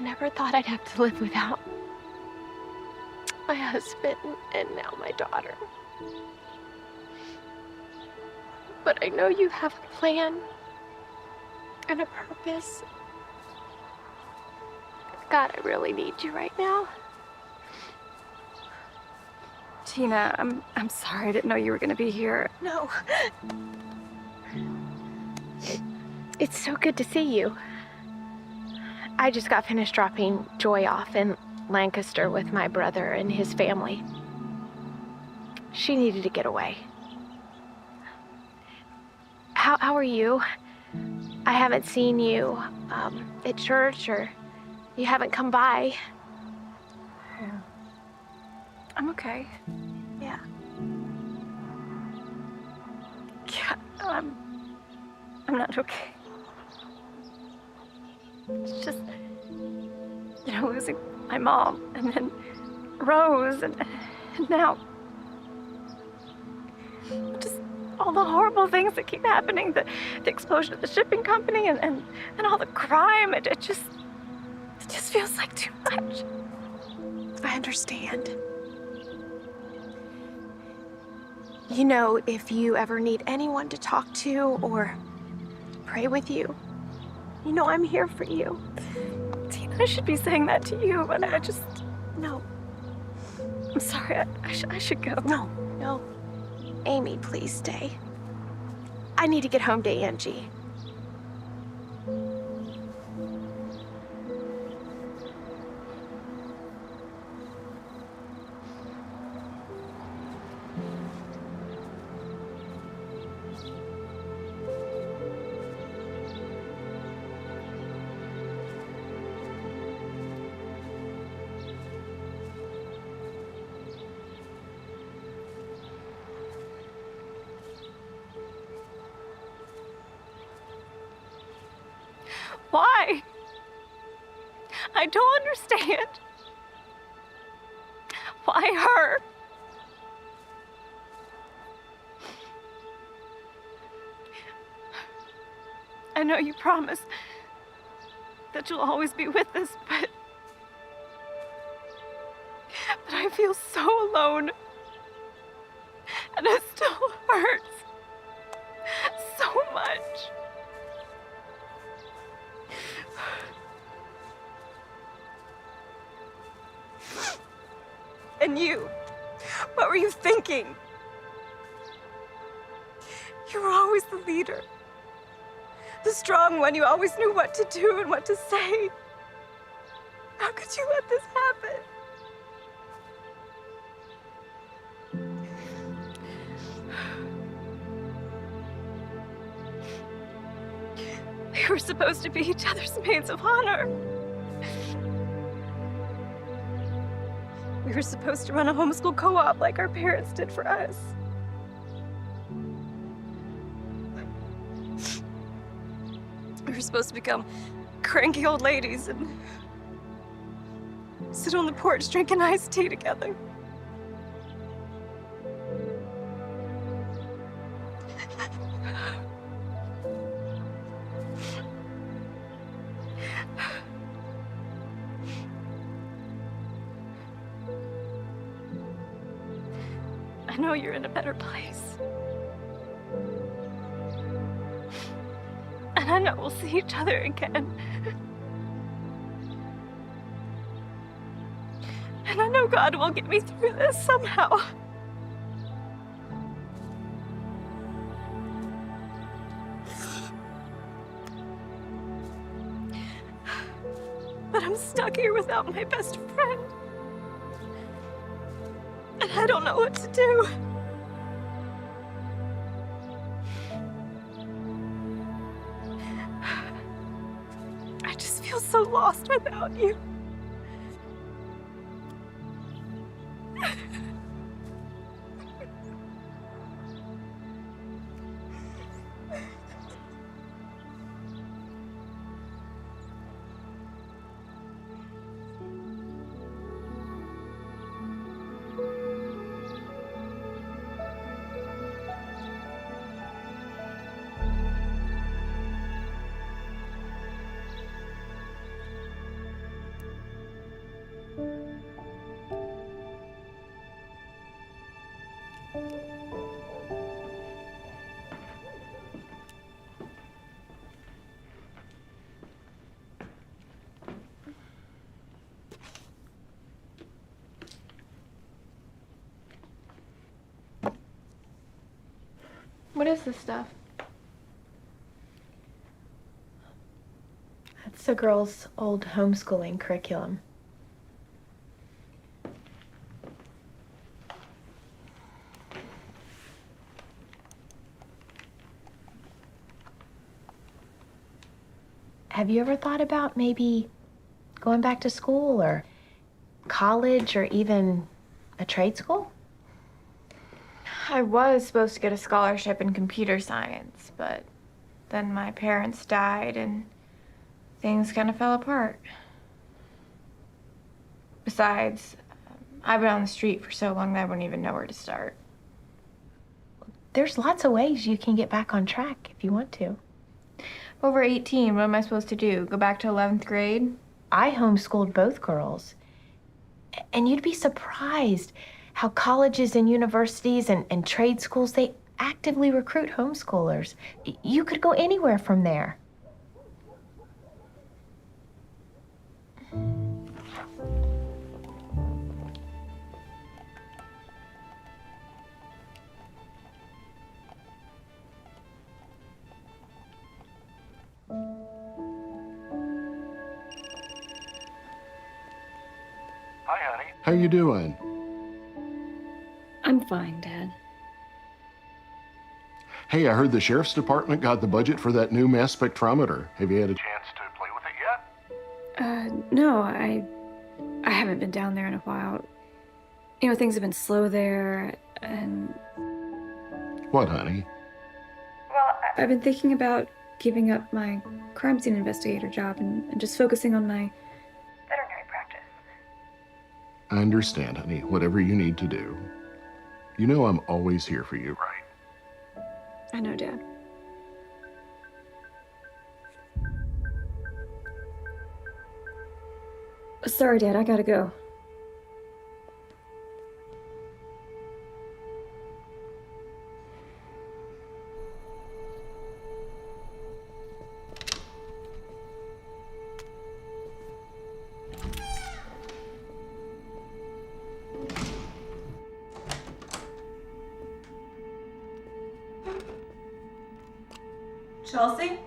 never thought I'd have to live without my husband and now my daughter. But I know you have a plan and a purpose. God, I really need you right now. Tina, I'm sorry. I didn't know you were gonna be here. No. It's so good to see you. I just got finished dropping Joy off in Lancaster with my brother and his family. She needed to get away. How are you? I haven't seen you at church, or you haven't come by. Yeah. I'm okay. Yeah. Yeah, I'm not okay. It's just, losing my mom, and then Rose, and now just all the horrible things that keep happening, the explosion of the shipping company, and all the crime. It just feels like too much. I understand. You know, if you ever need anyone to talk to or pray with you, you know I'm here for you. Tina, I should be saying that to you, but I just... No. I'm sorry, I should go. No. Amy, please stay. I need to get home to Angie. Why? I don't understand. Why her? I know you promise that you'll always be with us, but I feel so alone. And it still hurts so much. And you, what were you thinking? You were always the leader. The strong one. You always knew what to do and what to say. How could you let this happen? We were supposed to be each other's maids of honor. We were supposed to run a homeschool co-op like our parents did for us. We were supposed to become cranky old ladies and sit on the porch drinking iced tea together. I know you're in a better place. And I know we'll see each other again. And I know God will get me through this somehow. But I'm stuck here without my best friend. And I don't know what to do. I just feel so lost without you. What is this stuff? That's the girls' old homeschooling curriculum. Have you ever thought about maybe going back to school or college or even a trade school? I was supposed to get a scholarship in computer science, but then my parents died and things kind of fell apart. Besides, I've been on the street for so long that I wouldn't even know where to start. There's lots of ways you can get back on track if you want to. Over 18, what am I supposed to do? Go back to 11th grade? I homeschooled both girls. And you'd be surprised how colleges and universities and trade schools, they actively recruit homeschoolers. You could go anywhere from there. Hi, honey. How you doing? I'm fine, Dad. Hey, I heard the sheriff's department got the budget for that new mass spectrometer. Have you had a chance to play with it yet? No, I haven't been down there in a while. You know, things have been slow there, and What, honey? I've been thinking about giving up my crime scene investigator job and just focusing on my veterinary practice. I understand, honey. Whatever you need to do. You know I'm always here for you, right? I know, Dad. Sorry, Dad, I gotta go. Chelsea?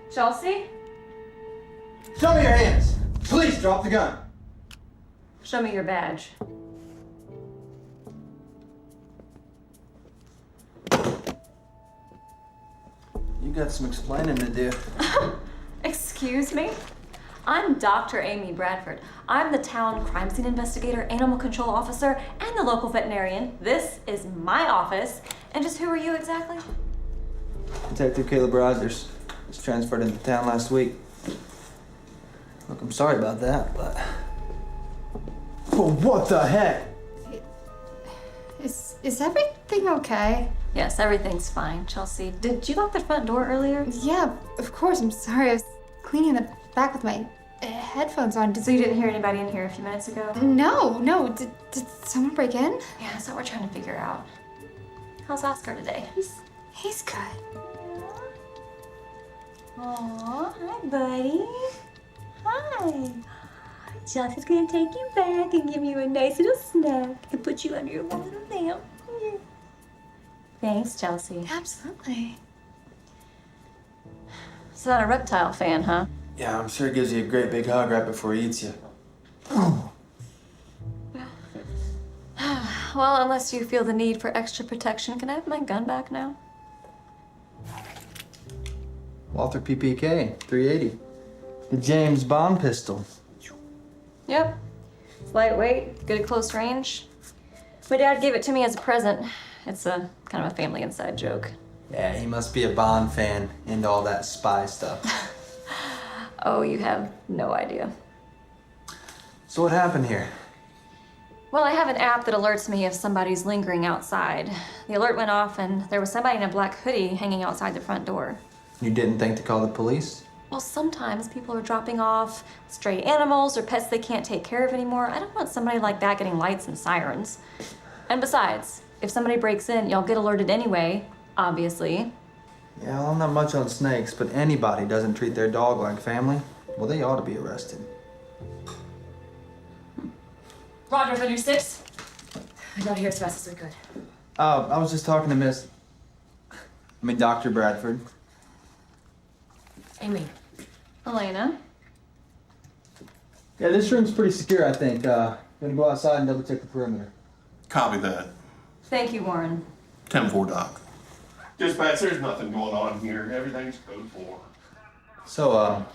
Chelsea? Show me your hands. Please drop the gun. Show me your badge. You got some explaining to do. Excuse me? I'm Dr. Amy Bradford. I'm the town crime scene investigator, animal control officer, and the local veterinarian. This is my office. And just who are you exactly? Detective Caleb Rogers was transferred into town last week. Look, I'm sorry about that, but... Oh, what the heck? Is everything okay? Yes, everything's fine. Chelsea, did you lock the front door earlier? Yeah, of course. I'm sorry. I was cleaning the back with my headphones on. So you didn't hear anybody in here a few minutes ago? No. Did someone break in? Yeah, that's what we're trying to figure out. How's Oscar today? He's good. Aw, hi, buddy. Hi. Chelsea's gonna take you back and give you a nice little snack and put you under your little lamp. Yeah. Thanks, Chelsea. Absolutely. So not a reptile fan, huh? Yeah, I'm sure it gives you a great big hug right before he eats you. Well, unless you feel the need for extra protection, can I have my gun back now? Walther PPK, 380. The James Bond pistol. Yep. It's lightweight, good at close range. My dad gave it to me as a present. It's a kind of a family inside joke. Yeah, he must be a Bond fan into all that spy stuff. Oh, you have no idea. So what happened here? Well, I have an app that alerts me if somebody's lingering outside. The alert went off and there was somebody in a black hoodie hanging outside the front door. You didn't think to call the police? Well, sometimes people are dropping off stray animals or pets they can't take care of anymore. I don't want somebody like that getting lights and sirens. And besides, if somebody breaks in, y'all get alerted anyway, obviously. Yeah, well, I'm not much on snakes, but anybody doesn't treat their dog like family, well, they ought to be arrested. Roger, 36. I got here as fast as we could. I was just talking to Dr. Bradford. Amy. Elena? Yeah, this room's pretty secure, I think. Gonna go outside and double check the perimeter. Copy that. Thank you, Warren. 10-4, Doc. Dispatch, there's nothing going on here. Everything's code 4. So,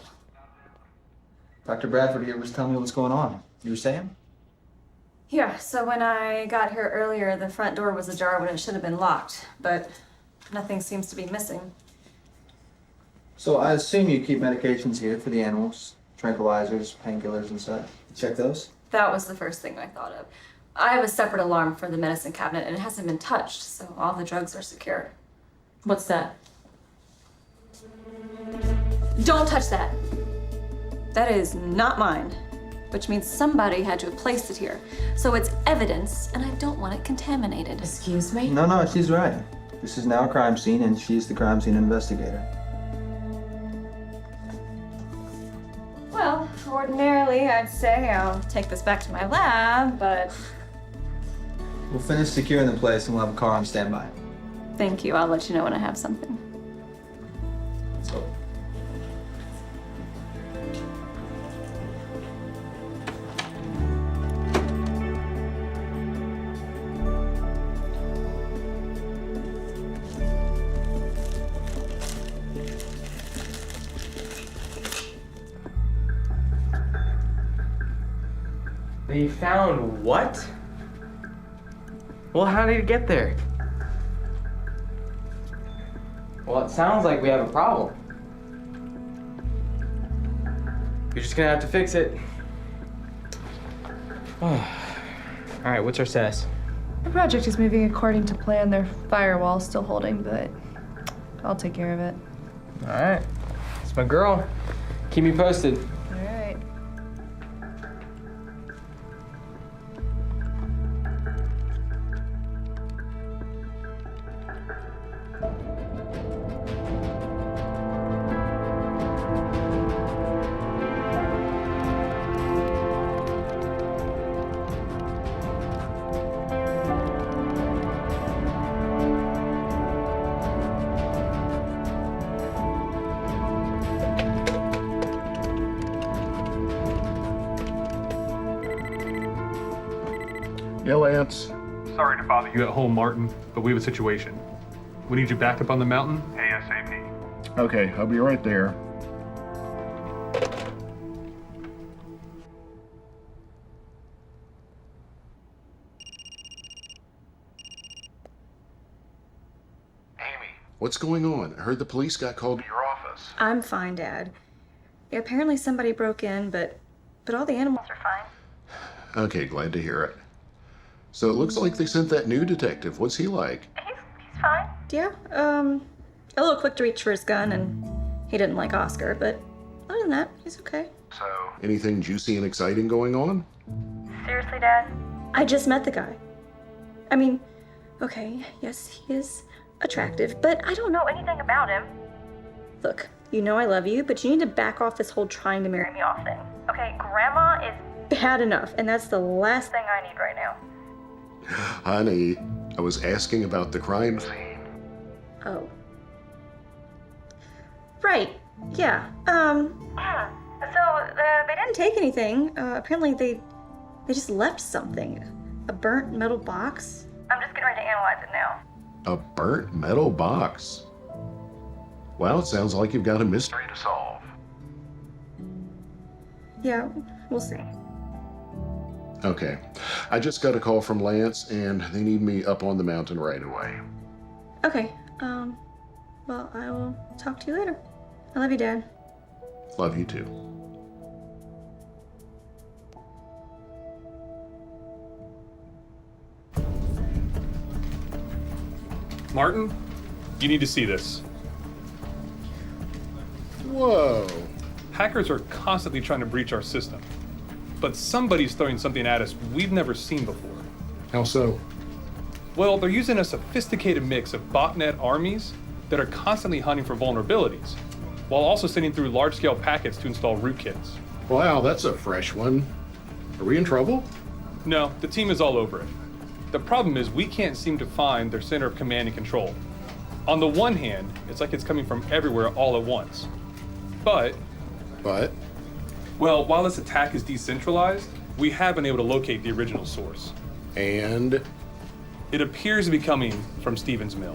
Dr. Bradford here was telling me what's going on. You were saying? Yeah, so when I got here earlier, the front door was ajar when it should have been locked, but nothing seems to be missing. So I assume you keep medications here for the animals, tranquilizers, painkillers and such. Check those? That was the first thing I thought of. I have a separate alarm for the medicine cabinet, and it hasn't been touched, so all the drugs are secure. What's that? Don't touch that! That is not mine, which means somebody had to have placed it here. So it's evidence, and I don't want it contaminated. Excuse me? No, she's right. This is now a crime scene, and she's the crime scene investigator. Well, ordinarily I'd say I'll take this back to my lab, but We'll finish securing the place, and we'll have a car on standby. thank you. I'll let you know when I have something. So. They found what? Well, how did it get there? Well, it sounds like we have a problem. You're just gonna have to fix it. All right, what's our status? The project is moving according to plan. Their firewall's still holding, but I'll take care of it. All right, it's my girl. Keep me posted. All right. Yeah, Lance. Sorry to bother you at home, Martin, but we have a situation. We need you back up on the mountain ASAP. Okay, I'll be right there. Amy. What's going on? I heard the police got called to your office. I'm fine, Dad. Yeah, apparently somebody broke in, but all the animals are fine. Okay, glad to hear it. So it looks like they sent that new detective. What's he like? He's fine. Yeah, a little quick to reach for his gun, and he didn't like Oscar, but other than that, he's okay. So, anything juicy and exciting going on? Seriously, Dad? I just met the guy. I mean, okay, yes, he is attractive, but I don't know anything about him. Look, you know I love you, but you need to back off this whole trying to marry me off thing. Okay, Grandma is bad enough, and that's the last thing I need right now. Honey, I was asking about the crime scene. Oh. Right, yeah. So they didn't take anything. Apparently they just left something. A burnt metal box. I'm just getting ready to analyze it now. A burnt metal box? Well, it sounds like you've got a mystery to solve. Yeah, we'll see. Okay. I just got a call from Lance, and they need me up on the mountain right away. Okay, well, I will talk to you later. I love you, Dad. Love you too. Martin, you need to see this. Whoa. Hackers are constantly trying to breach our system, but somebody's throwing something at us we've never seen before. How so? Well, they're using a sophisticated mix of botnet armies that are constantly hunting for vulnerabilities, while also sending through large-scale packets to install rootkits. Wow, that's a fresh one. Are we in trouble? No, the team is all over it. The problem is we can't seem to find their center of command and control. On the one hand, it's like it's coming from everywhere all at once. But, well, while this attack is decentralized, we have been able to locate the original source. And? It appears to be coming from Stevens Mill.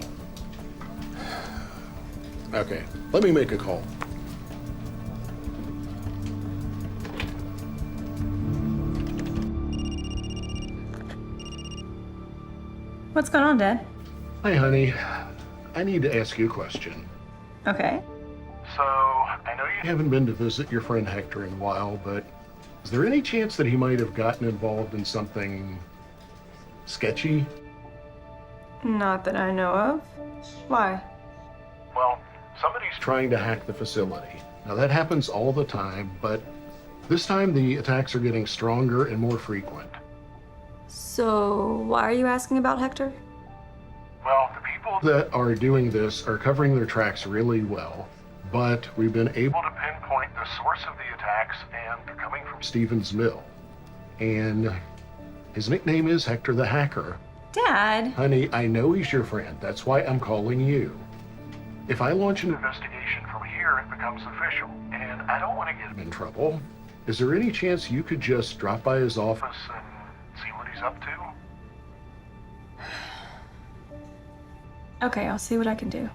Okay, let me make a call. What's going on, Dad? Hi, honey. I need to ask you a question. Okay. So, I know you haven't been to visit your friend Hector in a while, but is there any chance that he might have gotten involved in something sketchy? Not that I know of. Why? Well, somebody's trying to hack the facility. Now, that happens all the time, but this time the attacks are getting stronger and more frequent. So, why are you asking about Hector? Well, the people that are doing this are covering their tracks really well, but we've been able to pinpoint the source of the attacks, and they're coming from Stevens Mill. And his nickname is Hector the Hacker. Dad! Honey, I know he's your friend. That's why I'm calling you. If I launch an investigation from here, it becomes official, and I don't want to get him in trouble. Is there any chance you could just drop by his office and see what he's up to? Okay, I'll see what I can do.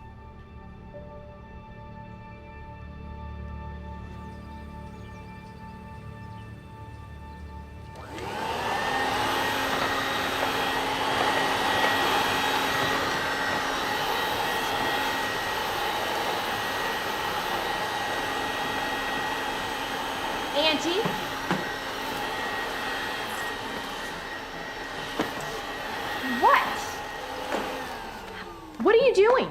Auntie? What? What are you doing?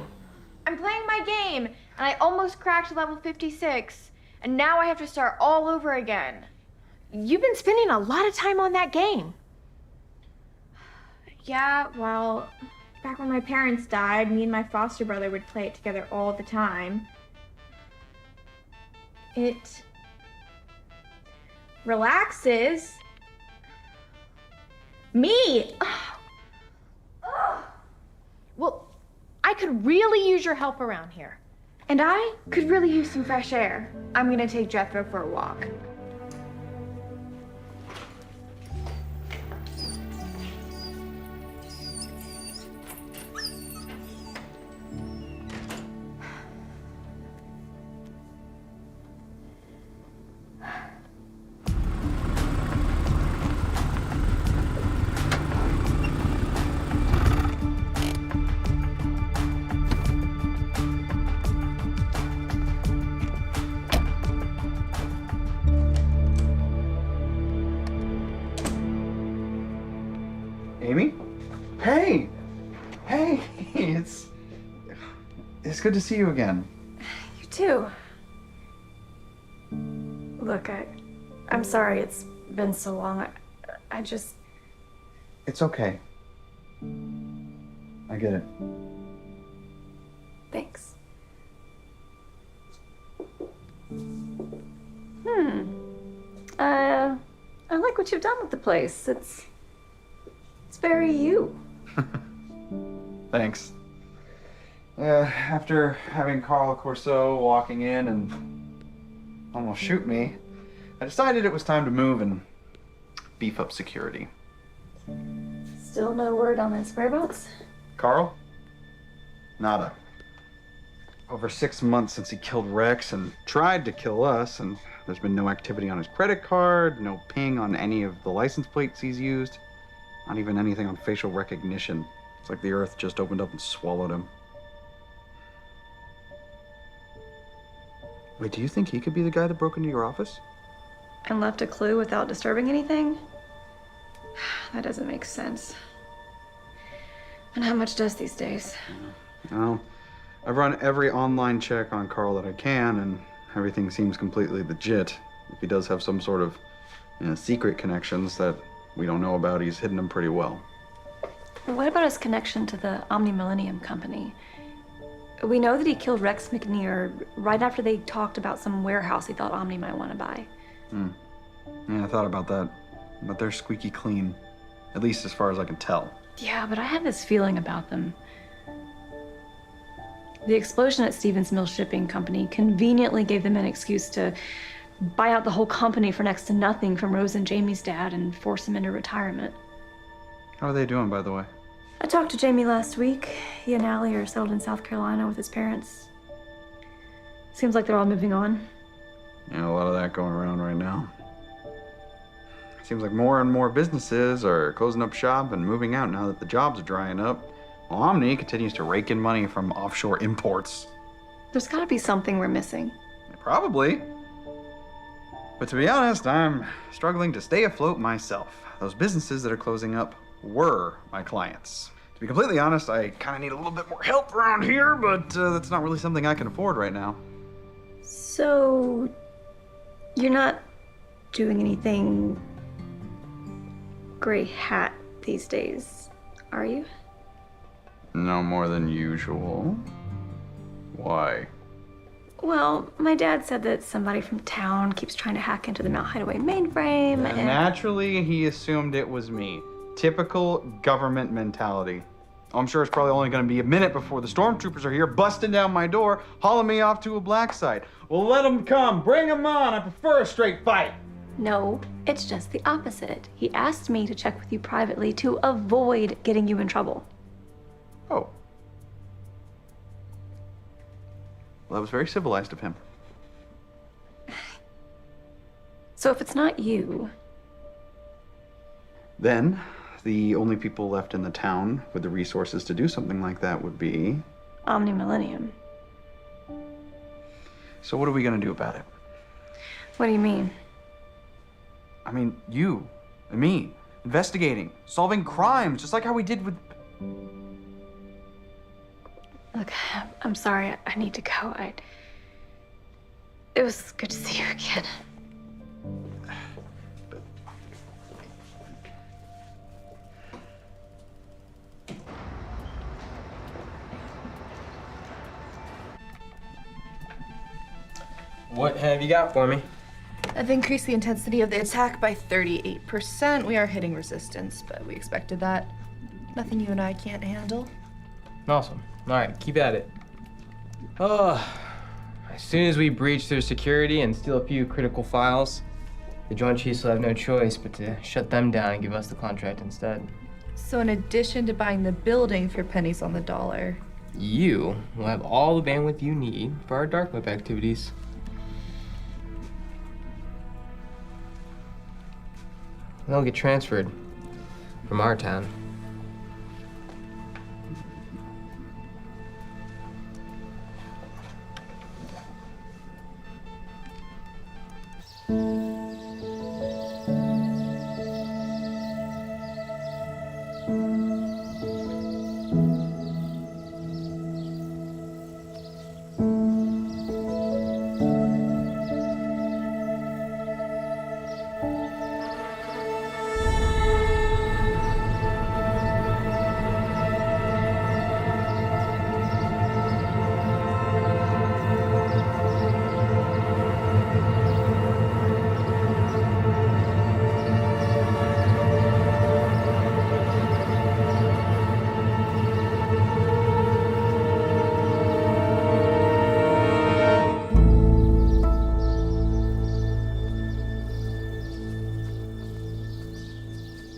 I'm playing my game, and I almost cracked level 56, and now I have to start all over again. You've been spending a lot of time on that game. Yeah, well, back when my parents died, me and my foster brother would play it together all the time. It relaxes me. Well, I could really use your help around here. And I could really use some fresh air. I'm gonna take Jethro for a walk. Amy? Hey! Hey! It's good to see you again. You too. Look, I'm sorry it's been so long. I just... It's okay. I get it. Thanks. I like what you've done with the place. It's very you. Thanks. After having Carl Corso walking in and almost shoot me, I decided it was time to move and beef up security. Still no word on his whereabouts? Carl? Nada. Over 6 months since he killed Rex and tried to kill us, and there's been no activity on his credit card, no ping on any of the license plates he's used, not even anything on facial recognition. It's like the earth just opened up and swallowed him. Wait, do you think he could be the guy that broke into your office? And left a clue without disturbing anything? That doesn't make sense. And how much does these days? Well, I've run every online check on Carl that I can, and everything seems completely legit. If he does have some sort of secret connections that we don't know about, he's hidden them pretty well. What about his connection to the Omni Millennium Company? We know that he killed Rex McNear right after they talked about some warehouse he thought Omni might want to buy. Yeah, I thought about that, but they're squeaky clean, at least as far as I can tell. Yeah, but I have this feeling about them. The explosion at Stevens Mill Shipping Company conveniently gave them an excuse to buy out the whole company for next to nothing from Rose and Jamie's dad and force him into retirement. How are they doing, by the way? I talked to Jamie last week. He and Allie are settled in South Carolina with his parents. Seems like they're all moving on. Yeah, a lot of that going around right now. Seems like more and more businesses are closing up shop and moving out now that the jobs are drying up. Well, Omni continues to rake in money from offshore imports. There's gotta be something we're missing. Probably. But to be honest, I'm struggling to stay afloat myself. Those businesses that are closing up were my clients. To be completely honest, I kind of need a little bit more help around here, but that's not really something I can afford right now. So, you're not doing anything gray hat these days, are you? No more than usual. Why? Well, my dad said that somebody from town keeps trying to hack into the Mount Hideaway mainframe, and Naturally, he assumed it was me. Typical government mentality. I'm sure it's probably only going to be a minute before the stormtroopers are here, busting down my door, hauling me off to a black site. Well, let them come. Bring them on. I prefer a straight fight. No, it's just the opposite. He asked me to check with you privately to avoid getting you in trouble. Oh. Well, that was very civilized of him. So if it's not you, Then, the only people left in the town with the resources to do something like that would be... Omni Millennium. So what are we going to do about it? What do you mean? I mean, you and me, investigating, solving crimes, just like how we did with... Look, I'm sorry. I need to go. It was good to see you again. What have you got for me? I've increased the intensity of the attack by 38%. We are hitting resistance, but we expected that. Nothing you and I can't handle. Awesome. All right, keep at it. Oh, as soon as we breach their security and steal a few critical files, the Joint Chiefs will have no choice but to shut them down and give us the contract instead. So in addition to buying the building for pennies on the dollar, You will have all the bandwidth you need for our dark web activities. They'll get transferred from our town.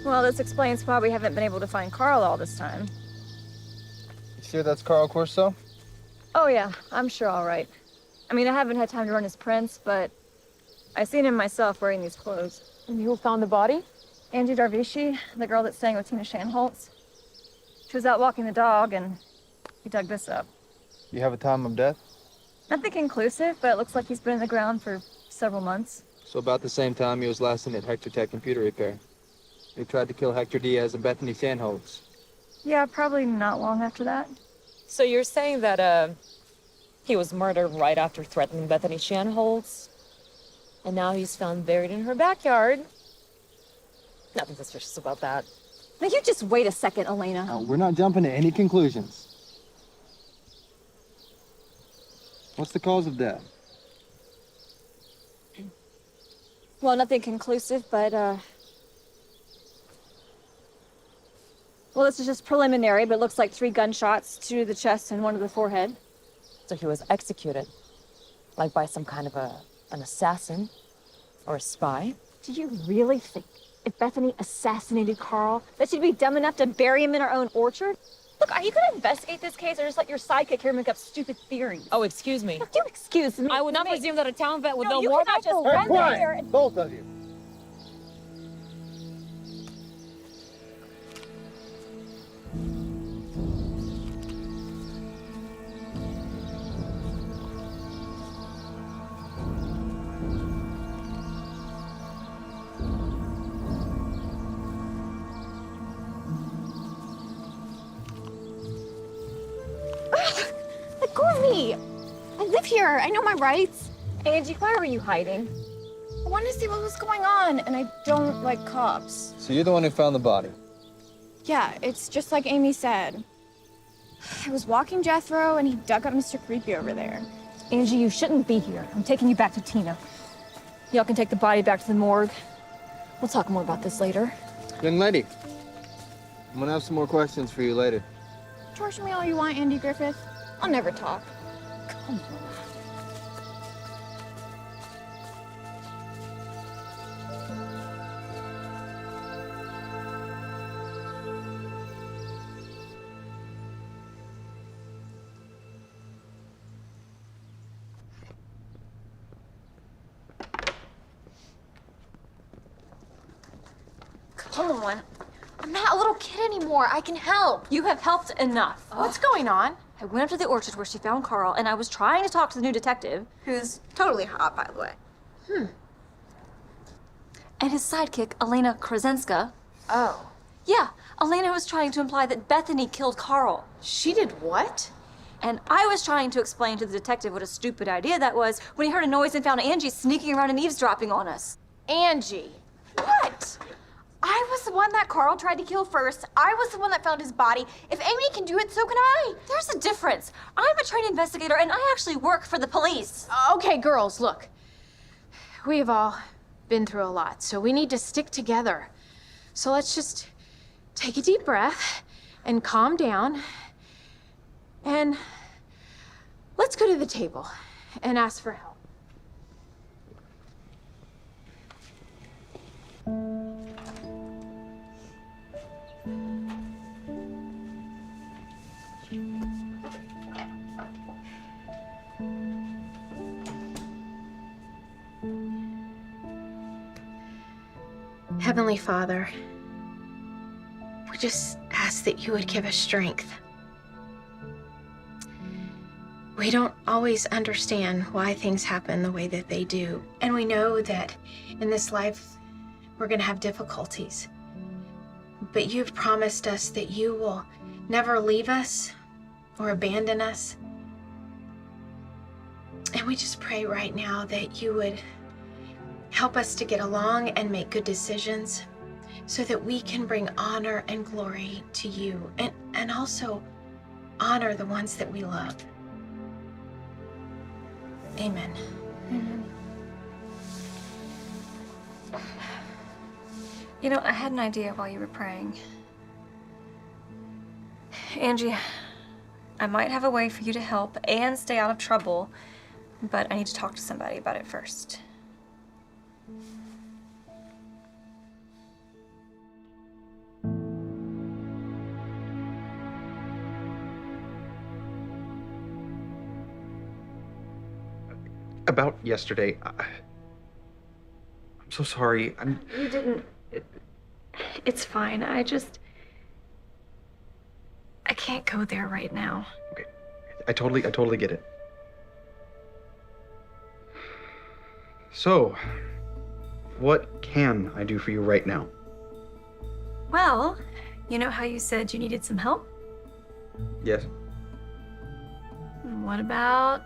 Well, this explains why we haven't been able to find Carl all this time. You sure that's Carl Corso? Oh yeah, I'm sure all right. I mean, I haven't had time to run his prints, but I seen him myself wearing these clothes. And who found the body? Angie Darvishi, the girl that's staying with Tina Shanholtz. She was out walking the dog, and he dug this up. You have a time of death? Nothing conclusive, but it looks like he's been in the ground for several months. So about the same time he was last seen at Hector Tech Computer Repair. He tried to kill Hector Diaz and Bethany Sandholz. Yeah, probably not long after that. So you're saying that, he was murdered right after threatening Bethany Shanholtz? And now he's found buried in her backyard? Nothing suspicious about that. Now you just wait a second, Elena. No, we're not jumping to any conclusions. What's the cause of death? Well, nothing conclusive, but, Well, this is just preliminary, but it looks like 3 gunshots, 2 to the chest and 1 to the forehead. So he was executed, like by some kind of an assassin or a spy. Do you really think if Bethany assassinated Carl, that she'd be dumb enough to bury him in her own orchard? Look, are you gonna investigate this case or just let your sidekick here make up stupid theories? Oh, excuse me. Look, you excuse me. I would not presume that a town vet would know more about just run there and... Both of you. Let go of me. I live here. I know my rights. Angie, why were you hiding? I wanted to see what was going on, and I don't like cops. So you're the one who found the body? Yeah, it's just like Amy said. I was walking Jethro, and he dug up Mr. Creepy over there. Angie, you shouldn't be here. I'm taking you back to Tina. Y'all can take the body back to the morgue. We'll talk more about this later. Young lady, I'm gonna have some more questions for you later. Torture me all you want, Andy Griffith. I'll never talk. Come on. Come on. I'm not a little kid anymore. I can help. You have helped enough. What's going on? I went up to the orchard where she found Carl, and I was trying to talk to the new detective, who's totally hot, by the way. And his sidekick, Elena Krasenska. Oh. Yeah, Elena was trying to imply that Bethany killed Carl. She did what? And I was trying to explain to the detective what a stupid idea that was when he heard a noise and found Angie sneaking around and eavesdropping on us. Angie. What? I was the one that Carl tried to kill first. I was the one that found his body. If Amy can do it, so can I. There's a difference. I'm a trained investigator, and I actually work for the police. Okay, girls, look. We've all been through a lot, so we need to stick together. So let's just take a deep breath and calm down. And let's go to the table and ask for help. Heavenly Father, we just ask that you would give us strength. We don't always understand why things happen the way that they do. And we know that in this life, we're going to have difficulties. But you've promised us that you will never leave us or abandon us. And we just pray right now that you would help us to get along and make good decisions so that we can bring honor and glory to you and also honor the ones that we love. Amen. You know, I had an idea while you were praying. Angie, I might have a way for you to help and stay out of trouble, but I need to talk to somebody about it first. About yesterday, I'm so sorry. You didn't. It's fine. I can't go there right now. Okay, I totally get it. So, what can I do for you right now? Well, you know how you said you needed some help? Yes? What about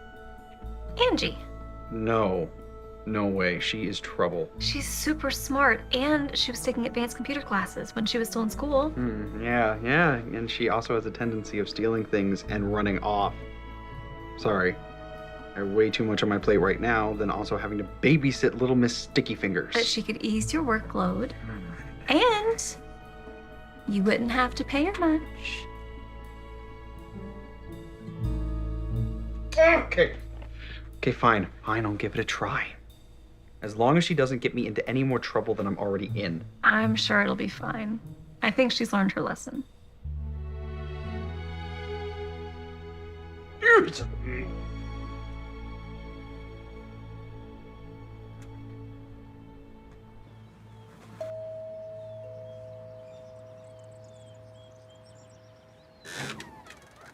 Angie? No way. She is trouble. She's super smart, and she was taking advanced computer classes when she was still in school. Yeah, and she also has a tendency of stealing things and running off. Sorry. I have way too much on my plate right now than also having to babysit little Miss Sticky Fingers. But she could ease your workload, and You wouldn't have to pay her much. Okay. Okay, fine. Fine, I'll give it a try. As long as she doesn't get me into any more trouble than I'm already in. I'm sure it'll be fine. I think she's learned her lesson.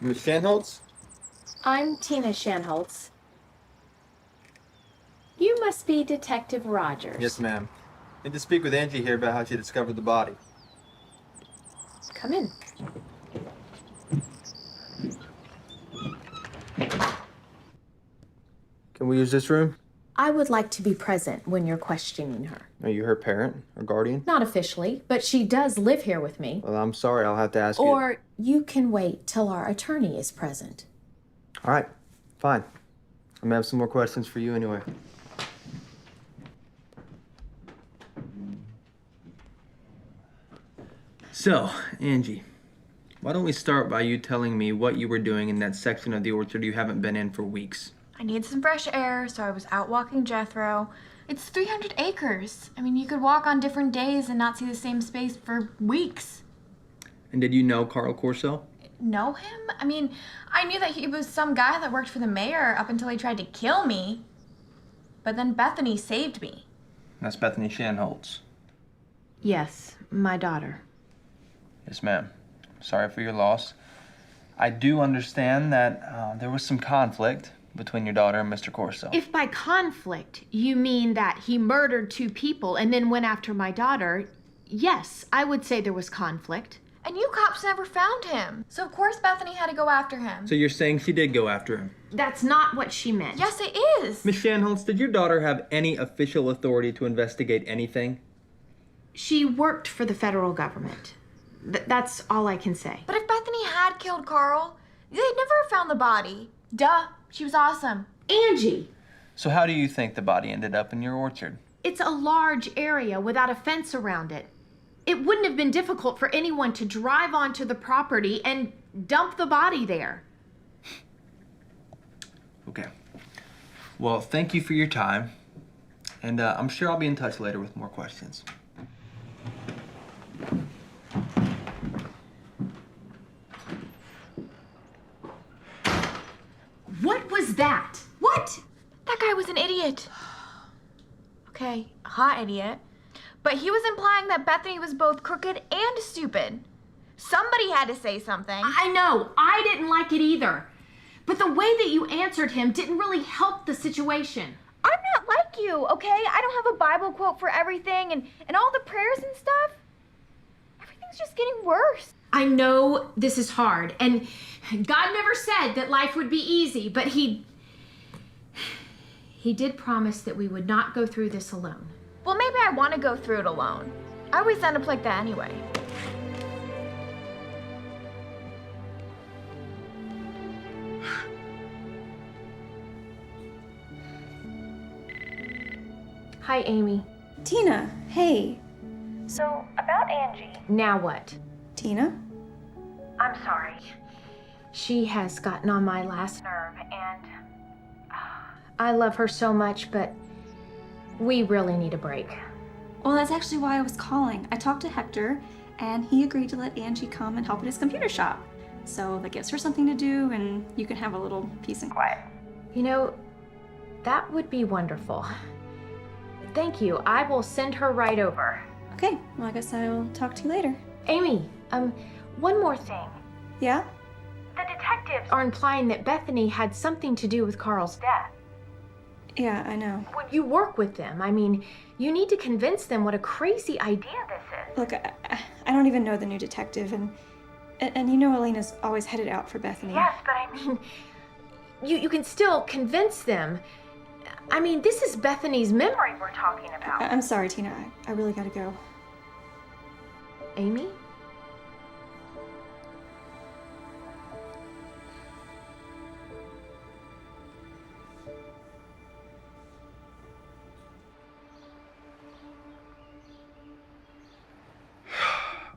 Miss Shanholtz? I'm Tina Shanholtz. You must be Detective Rogers. Yes, ma'am. Need to speak with Angie here about how she discovered the body. Come in. Can we use this room? I would like to be present when you're questioning her. Are you her parent or guardian? Not officially, but she does live here with me. Well, I'm sorry, I'll have to ask you. Or you can wait till our attorney is present. All right, fine. I'm gonna have some more questions for you anyway. So, Angie, why don't we start by you telling me what you were doing in that section of the orchard you haven't been in for weeks? I needed some fresh air, so I was out walking Jethro. It's 300 acres. I mean, you could walk on different days and not see the same space for weeks. And did you know Carl Corso? Know him? I mean, I knew that he was some guy that worked for the mayor up until he tried to kill me. But then Bethany saved me. That's Bethany Shanholtz. Yes, my daughter. Yes, ma'am. Sorry for your loss. I do understand that there was some conflict between your daughter and Mr. Corso. If by conflict you mean that he murdered 2 people and then went after my daughter, yes, I would say there was conflict. And you cops never found him. So of course Bethany had to go after him. So you're saying she did go after him? That's not what she meant. Yes, it is. Miss Shanholtz, did your daughter have any official authority to investigate anything? She worked for the federal government. That's all I can say. But if Bethany had killed Carl, they'd never have found the body. Duh, she was awesome. Angie! So how do you think the body ended up in your orchard? It's a large area without a fence around it. It wouldn't have been difficult for anyone to drive onto the property and dump the body there. Okay. Well, thank you for your time. And I'm sure I'll be in touch later with more questions. What was that? What? That guy was an idiot. Okay, a hot idiot. But he was implying that Bethany was both crooked and stupid. Somebody had to say something. I know. I didn't like it either. But the way that you answered him didn't really help the situation. I'm not like you, okay? I don't have a Bible quote for everything and all the prayers and stuff. Everything's just getting worse. I know this is hard, and God never said that life would be easy, but He did promise that we would not go through this alone. Well, maybe I want to go through it alone. I always end up like that anyway. Hi, Amy. Tina, hey. So, about Angie. Now what? Tina? I'm sorry. She has gotten on my last nerve, and I love her so much, but we really need a break. Well, that's actually why I was calling. I talked to Hector, and he agreed to let Angie come and help at his computer shop. So that gives her something to do, and you can have a little peace and quiet. You know, that would be wonderful. Thank you. I will send her right over. Okay, well, I guess I'll talk to you later. Amy, one more thing. Yeah? The detectives are implying that Bethany had something to do with Carl's death. Yeah, I know. When you work with them, I mean, you need to convince them what a crazy idea this is. Look, I don't even know the new detective, and you know Elena's always headed out for Bethany. Yes, but I mean, you can still convince them. I mean, this is Bethany's memory we're talking about. I'm sorry, Tina. I really gotta go. Amy?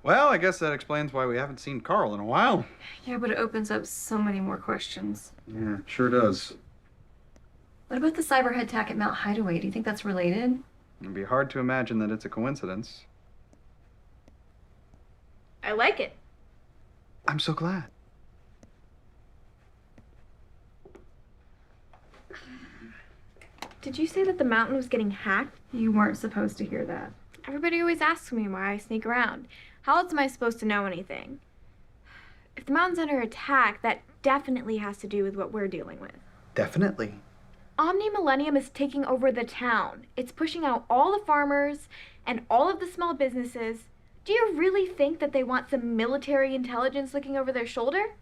Well, I guess that explains why we haven't seen Carl in a while. Yeah, but it opens up so many more questions. Yeah, sure does. What about the cyber attack at Mount Hideaway? Do you think that's related? It'd be hard to imagine that it's a coincidence. I like it. I'm so glad. Did you say that the mountain was getting hacked? You weren't supposed to hear that. Everybody always asks me why I sneak around. How else am I supposed to know anything? If the mountain's under attack, that definitely has to do with what we're dealing with. Definitely. Omni Millennium is taking over the town. It's pushing out all the farmers and all of the small businesses. Do you really think that they want some military intelligence looking over their shoulder?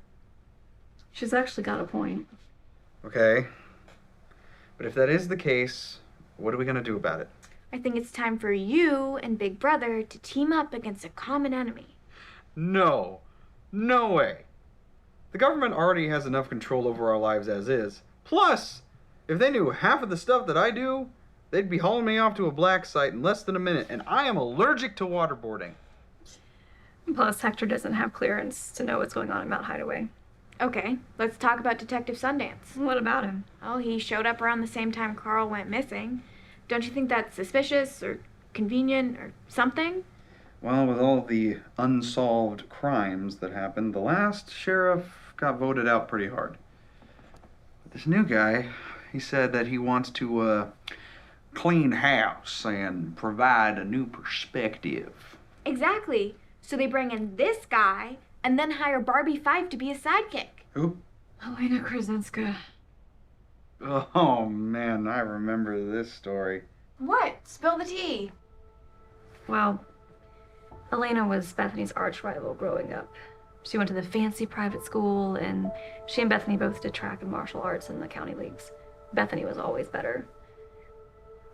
She's actually got a point. Okay. But if that is the case, what are we gonna do about it? I think it's time for you and Big Brother to team up against a common enemy. No. No way. The government already has enough control over our lives as is. Plus, if they knew half of the stuff that I do, they'd be hauling me off to a black site in less than a minute, and I am allergic to waterboarding. Plus, Hector doesn't have clearance to know what's going on at Mount Hideaway. Okay, let's talk about Detective Sundance. What about him? Oh, he showed up around the same time Carl went missing. Don't you think that's suspicious or convenient or something? Well, with all the unsolved crimes that happened, the last sheriff got voted out pretty hard. But this new guy, he said that he wants to clean house and provide a new perspective. Exactly. So they bring in this guy and then hire Barbie Fife to be his sidekick. Who? Elena Krasinska. Oh man, I remember this story. What? Spill the tea. Well, Elena was Bethany's arch rival growing up. She went to the fancy private school, and she and Bethany both did track and martial arts in the county leagues. Bethany was always better.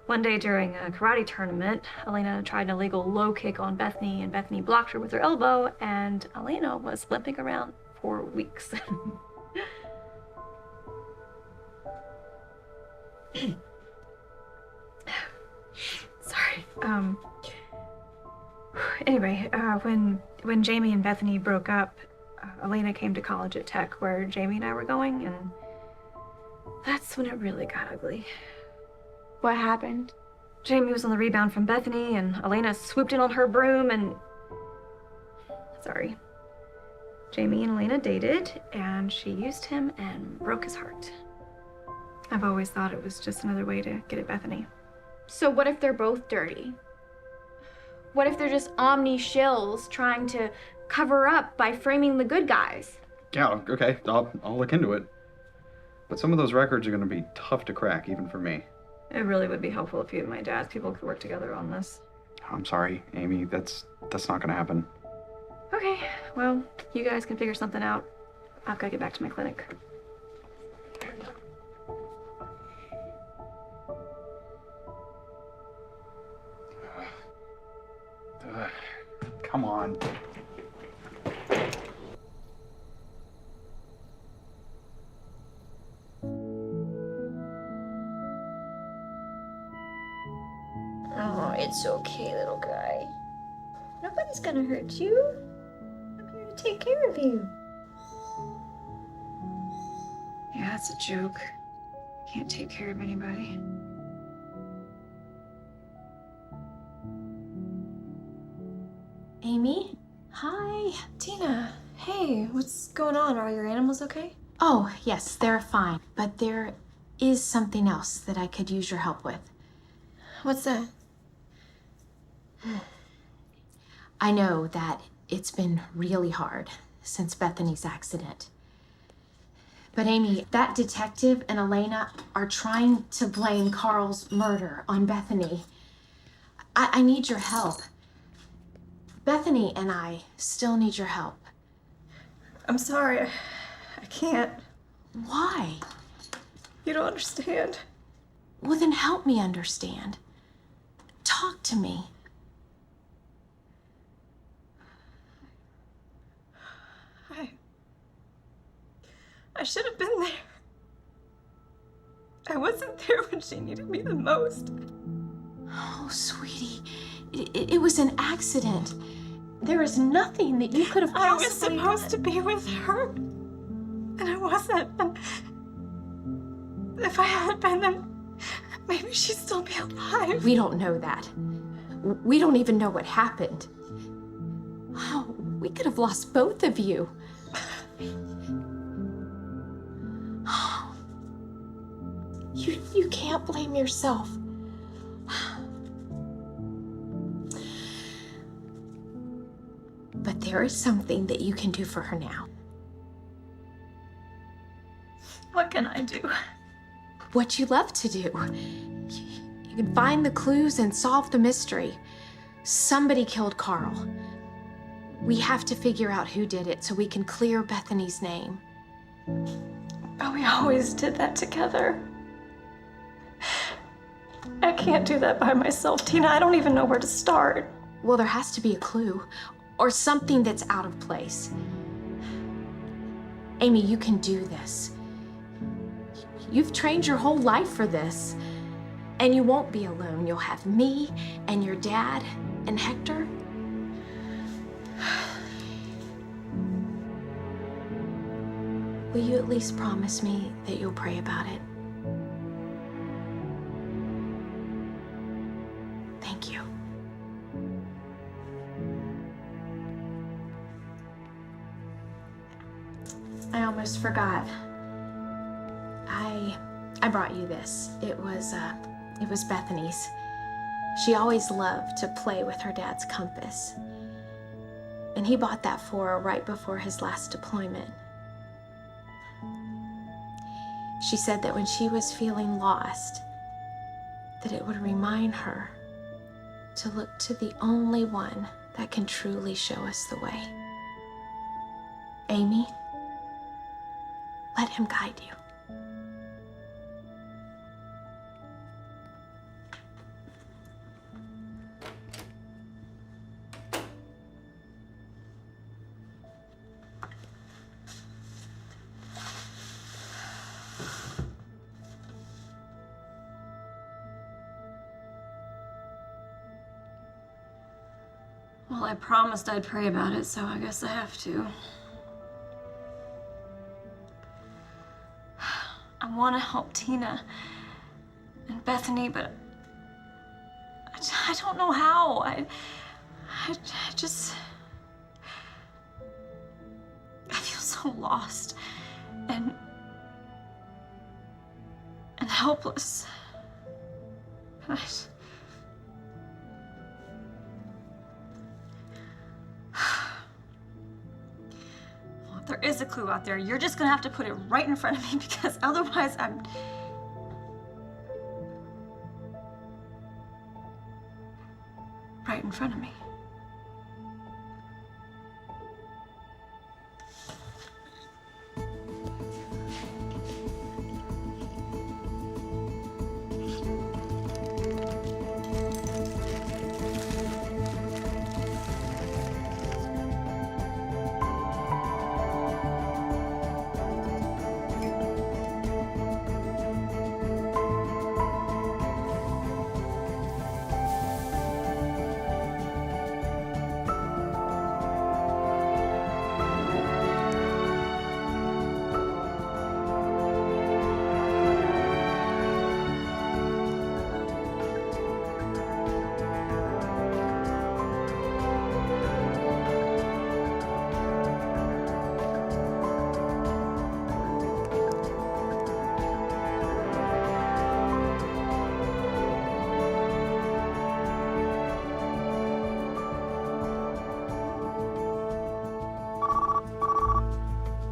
One day during a karate tournament, Elena tried an illegal low kick on Bethany, and Bethany blocked her with her elbow, and Elena was limping around for weeks. Sorry. Anyway, when Jamie and Bethany broke up, Elena came to college at Tech, where Jamie and I were going, and that's when it really got ugly. What happened? Jamie was on the rebound from Bethany, and Elena swooped in on her broom, and... Sorry. Jamie and Elena dated, and she used him and broke his heart. I've always thought it was just another way to get at Bethany. So what if they're both dirty? What if they're just Omni shills trying to cover up by framing the good guys? Yeah, okay, I'll look into it. But some of those records are gonna be tough to crack, even for me. It really would be helpful if you and my dad's people could work together on this. I'm sorry, Amy, that's not gonna happen. Okay, well, you guys can figure something out. I've got to get back to my clinic. Come on. Oh, it's okay, little guy. Nobody's gonna hurt you. I'm here to take care of you. Yeah, it's a joke. Can't take care of anybody. Amy? Hi, Tina. Hey, what's going on? Are your animals okay? Oh, yes, they're fine. But there is something else that I could use your help with. What's that? I know that it's been really hard since Bethany's accident. But Amy, that detective and Elena are trying to blame Carl's murder on Bethany. I need your help. Bethany and I still need your help. I'm sorry. I can't. Why? You don't understand. Well, then help me understand. Talk to me. I should have been there. I wasn't there when she needed me the most. Oh, sweetie, it was an accident. There is nothing that you could have I was possibly supposed to done. be with her, and I wasn't. And if I had been, then maybe she'd still be alive. We don't know that. We don't even know what happened. Oh, we could have lost both of you. You can't blame yourself. But there is something that you can do for her now. What can I do? What you love to do. You can find the clues and solve the mystery. Somebody killed Carl. We have to figure out who did it so we can clear Bethany's name. But we always did that together. I can't do that by myself, Tina. I don't even know where to start. Well, there has to be a clue or something that's out of place. Amy, you can do this. You've trained your whole life for this. And you won't be alone. You'll have me and your dad and Hector. Will you at least promise me that you'll pray about it? Thank you. I almost forgot. I brought you this. It was Bethany's. She always loved to play with her dad's compass. And he bought that for her right before his last deployment. She said that when she was feeling lost, that it would remind her to look to the only one that can truly show us the way. Amy, let him guide you. Well, I promised I'd pray about it, so I guess I have to. I want to help Tina and Bethany, but I don't know how. I feel so lost and helpless. Well, if there is a clue out there, you're just gonna have to put it right in front of me, because otherwise I'm... Right in front of me.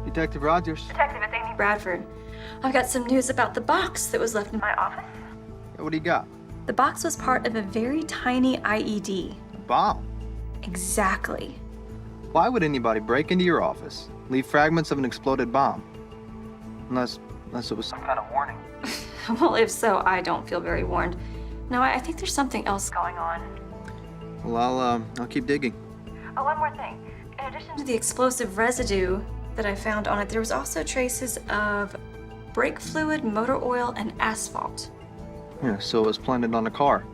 Detective Rogers. Detective, it's Amy Bradford. I've got some news about the box that was left in my office. Yeah, what do you got? The box was part of a very tiny IED. A bomb? Exactly. Why would anybody break into your office, leave fragments of an exploded bomb? Unless it was some kind of warning. Well, if so, I don't feel very warned. No, I think there's something else going on. Well, I'll keep digging. Oh, one more thing. In addition to the explosive residue that I found on it, there was also traces of brake fluid, motor oil, and asphalt. Yeah, so it was planted on a car.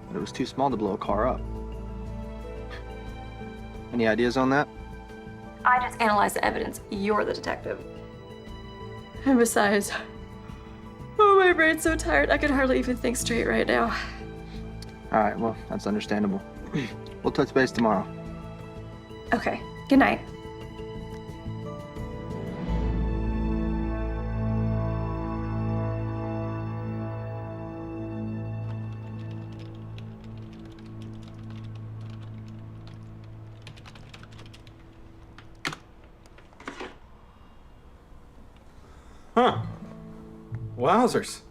But it was too small to blow a car up. Any ideas on that? I just analyze the evidence. You're the detective. And besides, oh, my brain's so tired, I can hardly even think straight right now. All right, well, that's understandable. We'll touch base tomorrow. Okay, good night. Huh. Wowzers.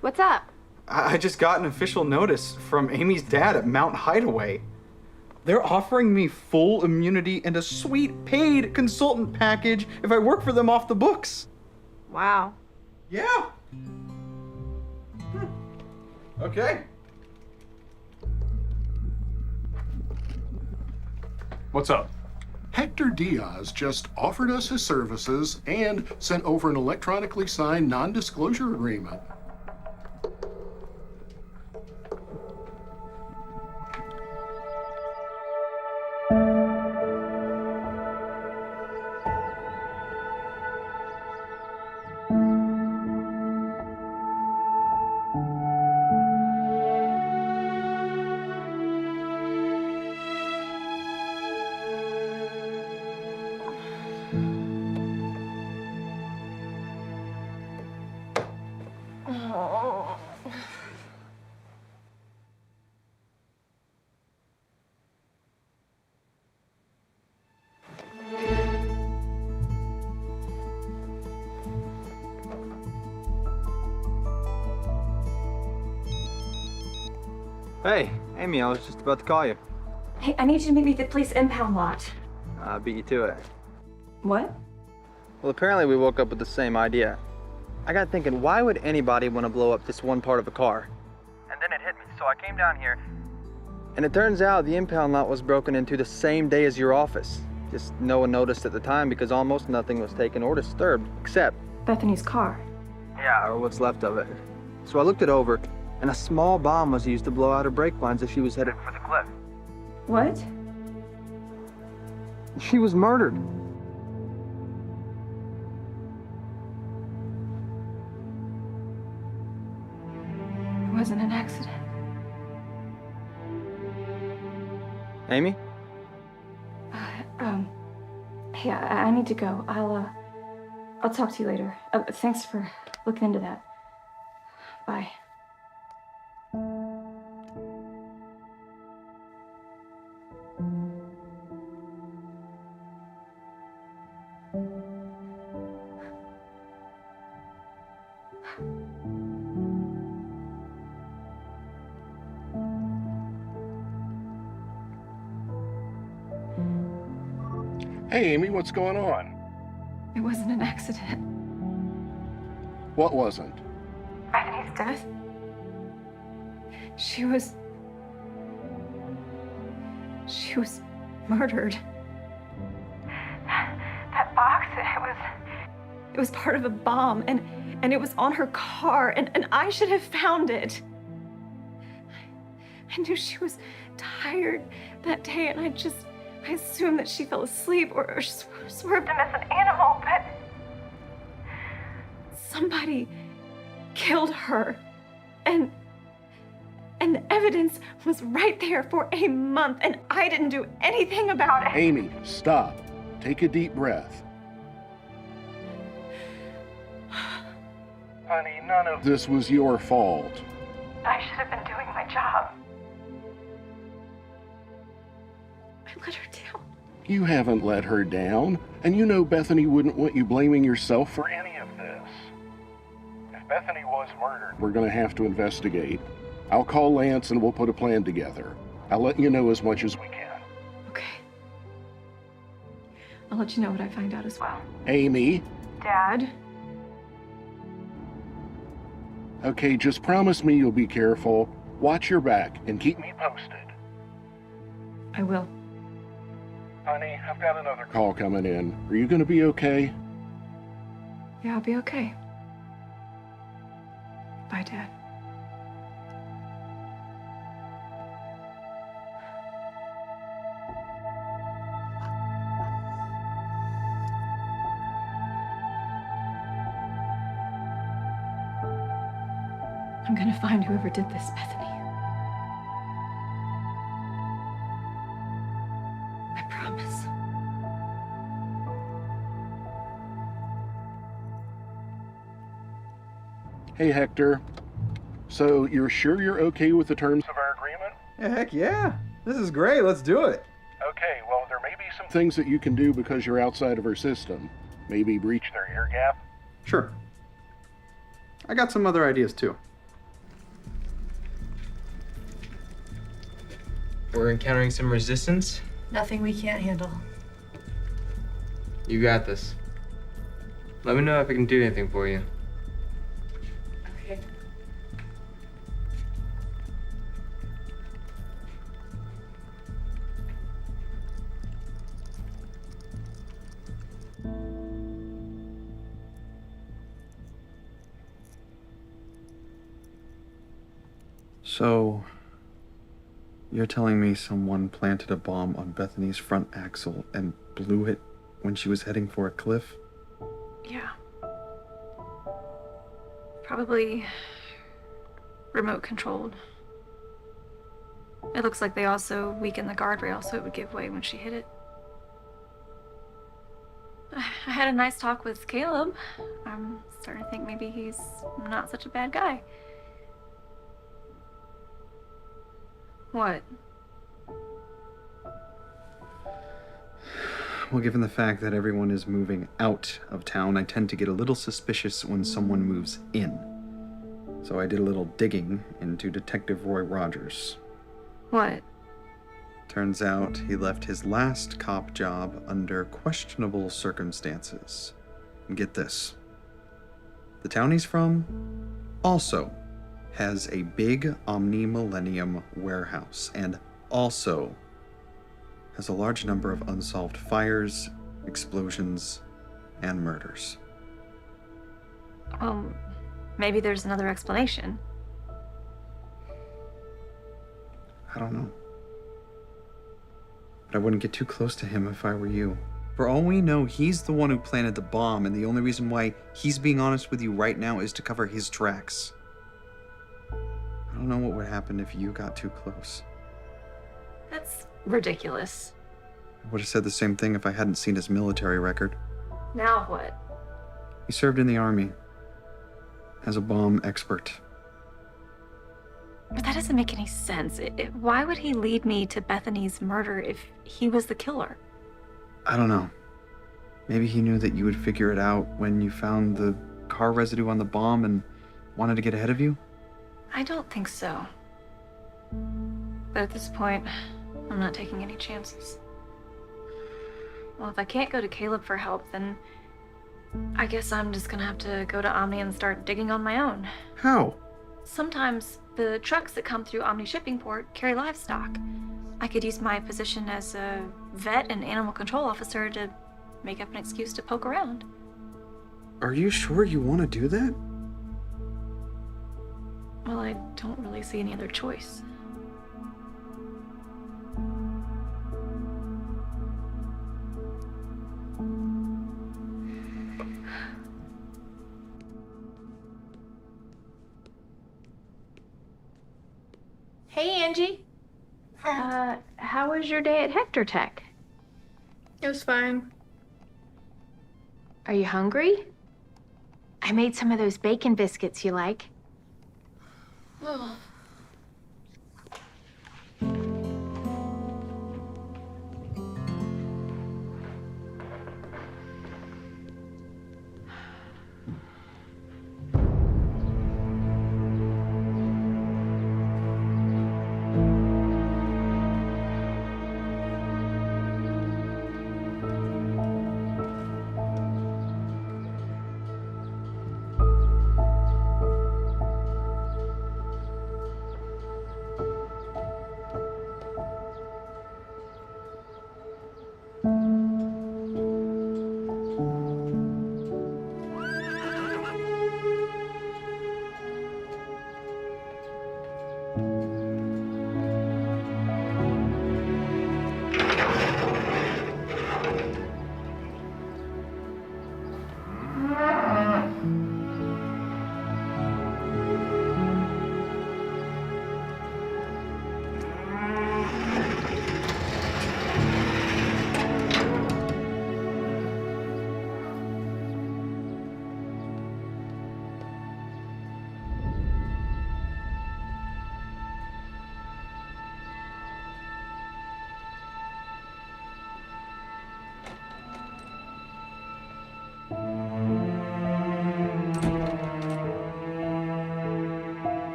What's up? I just got an official notice from Amy's dad at Mount Hideaway. They're offering me full immunity and a sweet paid consultant package if I work for them off the books. Wow. Yeah. Okay. What's up? Hector Diaz just offered us his services and sent over an electronically signed non-disclosure agreement. Hey, Amy, I was just about to call you. Hey, I need you to meet me at the police impound lot. I beat you to it. What? Well, apparently we woke up with the same idea. I got thinking, why would anybody want to blow up this one part of a car? And then it hit me, so I came down here. And it turns out the impound lot was broken into the same day as your office. Just no one noticed at the time because almost nothing was taken or disturbed, except Bethany's car. yeah, or what's left of it. So I looked it over, and a small bomb was used to blow out her brake lines as she was headed for the cliff. What? She was murdered. It wasn't an accident. Amy? Hey, I need to go. I'll talk to you later. Thanks for looking into that. Bye. Hey, Amy, what's going on? It wasn't an accident. What wasn't? Bethany's death. She was murdered. That box, it was part of a bomb, and it was on her car, and I should have found it. I knew she was tired that day, and I assumed that she fell asleep or swerved to miss an animal, but somebody killed her. And the evidence was right there for a month, and I didn't do anything about it. Amy, stop. Take a deep breath. Honey, none of this was your fault. I should have been doing my job. I let her down. You haven't let her down, and you know Bethany wouldn't want you blaming yourself for any of this. If Bethany was murdered, we're going to have to investigate. I'll call Lance and we'll put a plan together. I'll let you know as much as we can. Okay. I'll let you know what I find out as well. Amy? Dad? Okay, just promise me you'll be careful, watch your back, and keep me posted. I will. Honey, I've got another call coming in. Are you going to be okay? Yeah, I'll be okay. Bye, Dad. I'm gonna find whoever did this, Bethany. I promise. Hey, Hector. So you're sure you're okay with the terms of our agreement? Yeah, heck yeah. This is great. Let's do it. Okay, well, there may be some things that you can do because you're outside of our system. Maybe breach their air gap. Sure. I got some other ideas too. We're encountering some resistance. Nothing we can't handle. You got this. Let me know if I can do anything for you. Okay. So, you're telling me someone planted a bomb on Bethany's front axle and blew it when she was heading for a cliff? Yeah. Probably remote controlled. It looks like they also weakened the guardrail so it would give way when she hit it. I had a nice talk with Caleb. I'm starting to think maybe he's not such a bad guy. What? Well, given the fact that everyone is moving out of town, I tend to get a little suspicious when someone moves in. So I did a little digging into Detective Roy Rogers. What? Turns out he left his last cop job under questionable circumstances. And get this. The town he's from also has a big omni-millennium warehouse and also has a large number of unsolved fires, explosions, and murders. Well, maybe there's another explanation. I don't know. But I wouldn't get too close to him if I were you. For all we know, he's the one who planted the bomb, and the only reason why he's being honest with you right now is to cover his tracks. I don't know what would happen if you got too close. That's ridiculous. I would have said the same thing if I hadn't seen his military record. Now what? He served in the army as a bomb expert. But that doesn't make any sense. Why would he lead me to Bethany's murder if he was the killer? I don't know. Maybe he knew that you would figure it out when you found the car residue on the bomb and wanted to get ahead of you? I don't think so. But at this point, I'm not taking any chances. Well, if I can't go to Caleb for help, then I guess I'm just gonna have to go to Omni and start digging on my own. How? Sometimes the trucks that come through Omni Shipping Port carry livestock. I could use my position as a vet and animal control officer to make up an excuse to poke around. Are you sure you want to do that? Well, I don't really see any other choice. Hey, Angie. How was your day at Hector Tech? It was fine. Are you hungry? I made some of those bacon biscuits you like. Oh.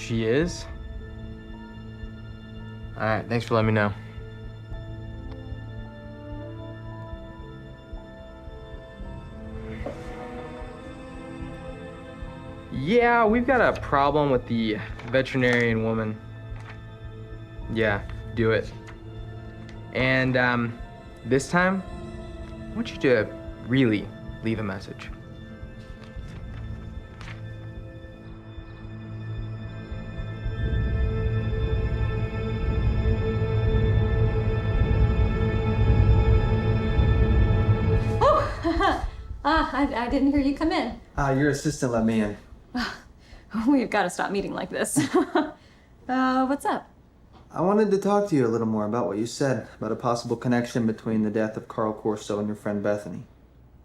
she is? All right, thanks for letting me know. Yeah, we've got a problem with the veterinarian woman. Yeah, do it. And this time, I want you to really leave a message. I didn't hear you come in. Your assistant let me in. We've got to stop meeting like this. What's up? I wanted to talk to you a little more about what you said about a possible connection between the death of Carl Corso and your friend Bethany.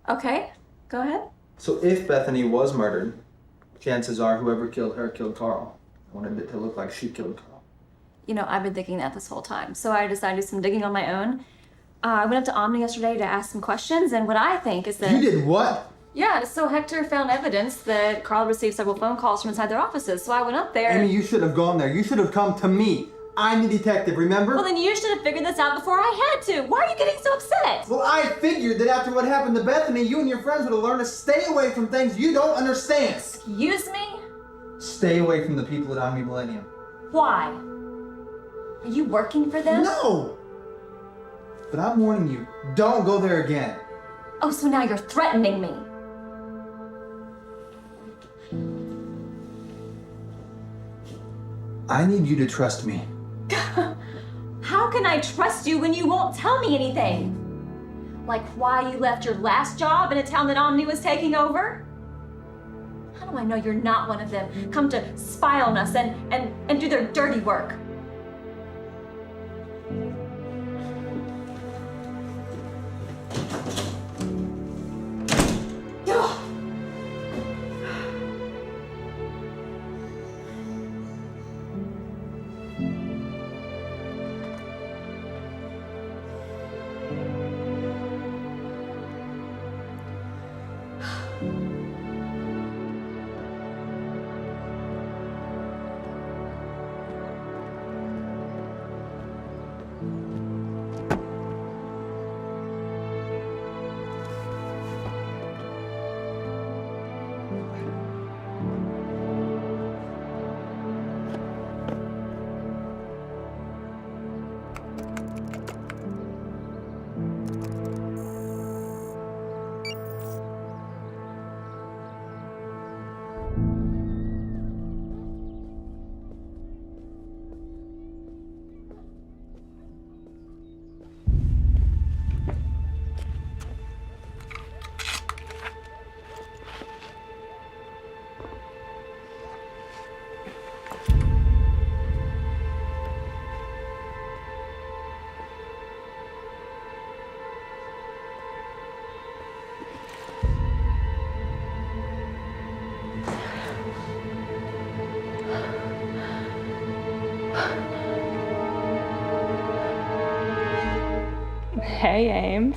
Okay, go ahead. So if Bethany was murdered, chances are whoever killed her killed Carl. I wanted it to look like she killed Carl. You know, I've been thinking that this whole time, so I decided to do some digging on my own. I went up to Omni yesterday to ask some questions, and what I think is that... You did what? Yeah, so Hector found evidence that Carl received several phone calls from inside their offices, so I went up there... Amy, you should have gone there. You should have come to me. I'm the detective, remember? Well, then you should have figured this out before I had to. Why are you getting so upset? Well, I figured that after what happened to Bethany, you and your friends would have learned to stay away from things you don't understand. Excuse me? Stay away from the people at Omni Millennium. Why? Are you working for them? No! But I'm warning you, don't go there again. Oh, so now you're threatening me. I need you to trust me. How can I trust you when you won't tell me anything? Like why you left your last job in a town that Omni was taking over? How do I know you're not one of them come to spy on us and do their dirty work? Hey, Ames.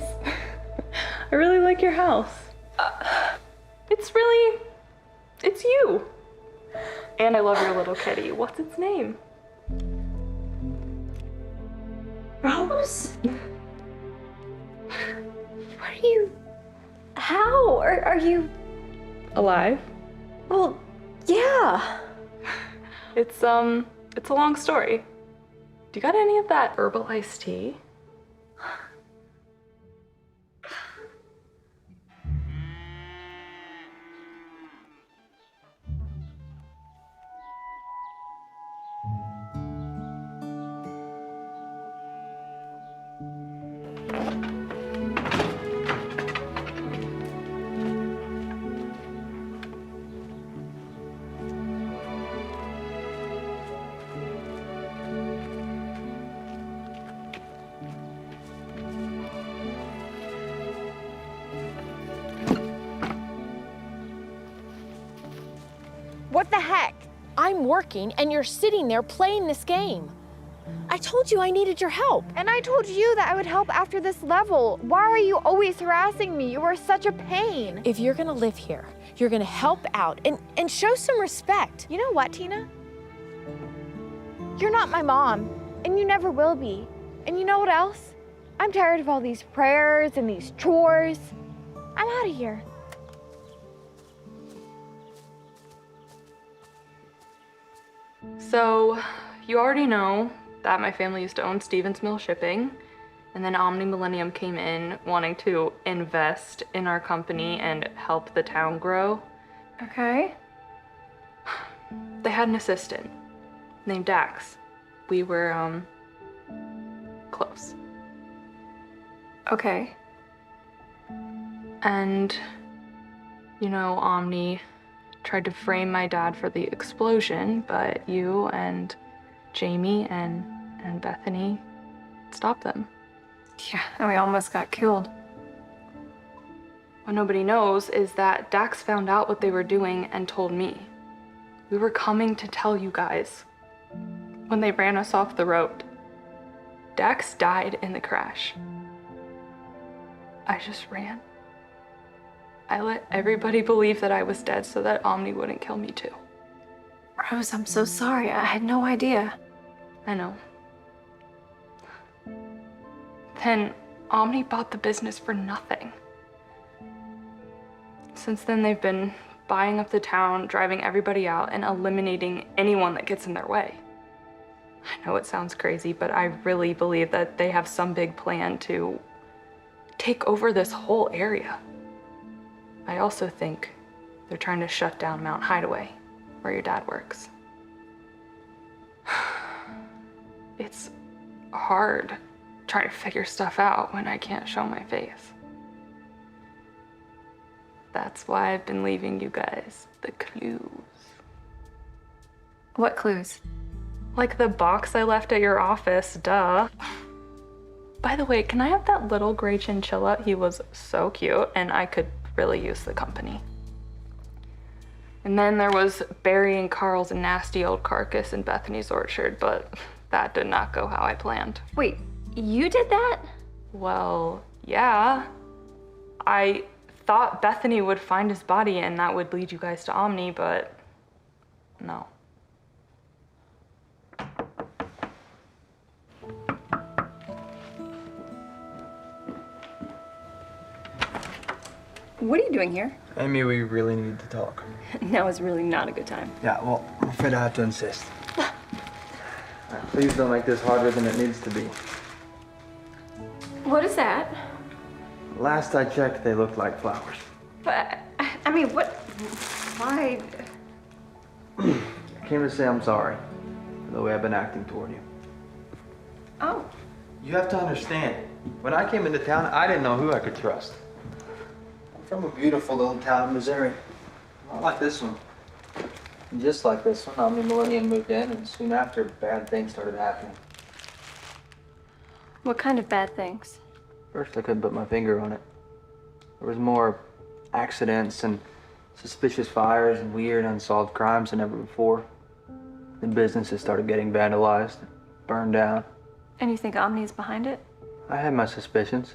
I really like your house. It's you. And I love your little kitty. What's its name? Rose? How? Are you alive? Well, yeah. It's a long story. Do you got any of that herbal iced tea? What the heck? I'm working and you're sitting there playing this game. I told you I needed your help. And I told you that I would help after this level. Why are you always harassing me? You are such a pain. If you're gonna live here, you're gonna help out and show some respect. You know what, Tina? You're not my mom, and you never will be. And you know what else? I'm tired of all these prayers and these chores. I'm out of here. So, you already know that my family used to own Stevens Mill Shipping, and then Omni Millennium came in wanting to invest in our company and help the town grow. Okay? They had an assistant named Dax. We were, close. Okay. And, you know, Omni tried to frame my dad for the explosion, but you and Jamie and Bethany stopped them. Yeah, and we almost got killed. What nobody knows is that Dax found out what they were doing and told me. We were coming to tell you guys when they ran us off the road. Dax died in the crash. I just ran. I let everybody believe that I was dead so that Omni wouldn't kill me too. Rose, I'm so sorry. I had no idea. I know. Then Omni bought the business for nothing. Since then, they've been buying up the town, driving everybody out, and eliminating anyone that gets in their way. I know it sounds crazy, but I really believe that they have some big plan to take over this whole area. I also think they're trying to shut down Mount Hideaway, where your dad works. It's hard trying to figure stuff out when I can't show my face. That's why I've been leaving you guys the clues. What clues? Like the box I left at your office, duh. By the way, can I have that little gray chinchilla? He was so cute, and I could really use the company. And then there was Barry and Carl's nasty old carcass in Bethany's orchard, but that did not go how I planned. Wait, you did that? Well, yeah. I thought Bethany would find his body and that would lead you guys to Omni, but no. What are you doing here? Amy, we really need to talk. Now is really not a good time. Yeah, well, I'm afraid I have to insist. Please don't make this harder than it needs to be. What is that? Last I checked, they looked like flowers. But, I mean, what? Why? I came to say I'm sorry for the way I've been acting toward you. Oh. You have to understand, when I came into town, I didn't know who I could trust. I'm from a beautiful little town in Missouri. Not like this one. And just like this one, Omni Millennium moved in, and soon after, bad things started happening. What kind of bad things? First, I couldn't put my finger on it. There was more accidents and suspicious fires and weird unsolved crimes than ever before. The businesses started getting vandalized, burned down. And you think Omni's behind it? I had my suspicions.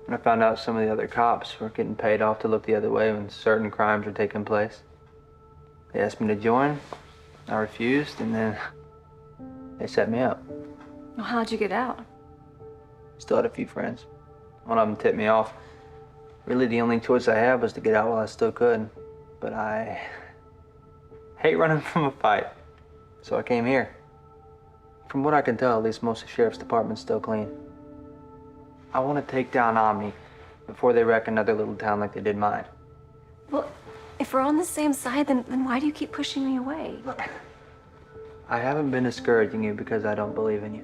When I found out some of the other cops were getting paid off to look the other way when certain crimes were taking place. They asked me to join. I refused, and then they set me up. Well, how'd you get out? Still had a few friends. One of them tipped me off. Really, the only choice I had was to get out while I still could. But I hate running from a fight, so I came here. From what I can tell, at least most of the sheriff's department's still clean. I want to take down Omni before they wreck another little town like they did mine. Well, if we're on the same side, then why do you keep pushing me away? I haven't been discouraging you because I don't believe in you.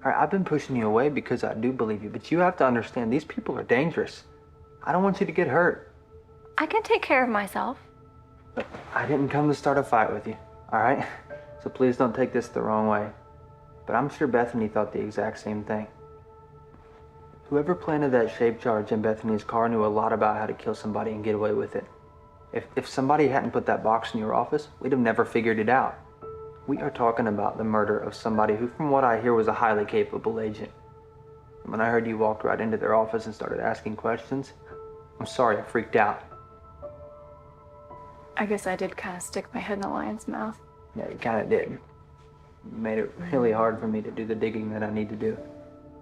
All right, I've been pushing you away because I do believe you, but you have to understand these people are dangerous. I don't want you to get hurt. I can take care of myself. But I didn't come to start a fight with you, all right? So please don't take this the wrong way. But I'm sure Bethany thought the exact same thing. Whoever planted that shape charge in Bethany's car knew a lot about how to kill somebody and get away with it. If somebody hadn't put that box in your office, we'd have never figured it out. We are talking about the murder of somebody who, from what I hear, was a highly capable agent. When I heard you walked right into their office and started asking questions, I'm sorry, I freaked out. I guess I did kind of stick my head in the lion's mouth. Yeah, you kind of did. made it really hard for me to do the digging that I need to do.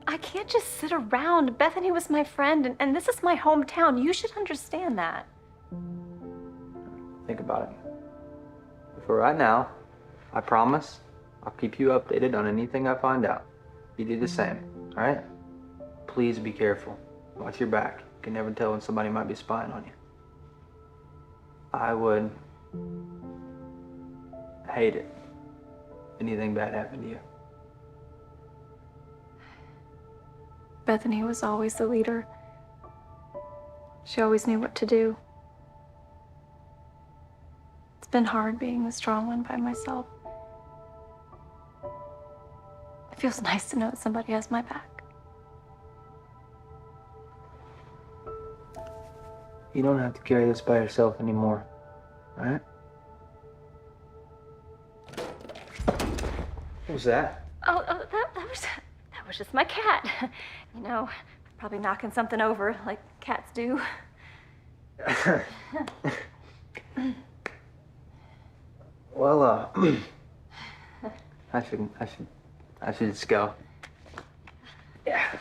I can't just sit around. Bethany was my friend, and this is my hometown. You should understand that. Think about it. But for right now, I promise I'll keep you updated on anything I find out. You do the same, all right? Please be careful. Watch your back. You can never tell when somebody might be spying on you. I would hate it if anything bad happened to you. Bethany was always the leader. She always knew what to do. It's been hard being the strong one by myself. It feels nice to know that somebody has my back. You don't have to carry this by yourself anymore, all right? What was that? Oh, that was just my cat. You know, probably knocking something over like cats do. Well, I should just go. Yeah.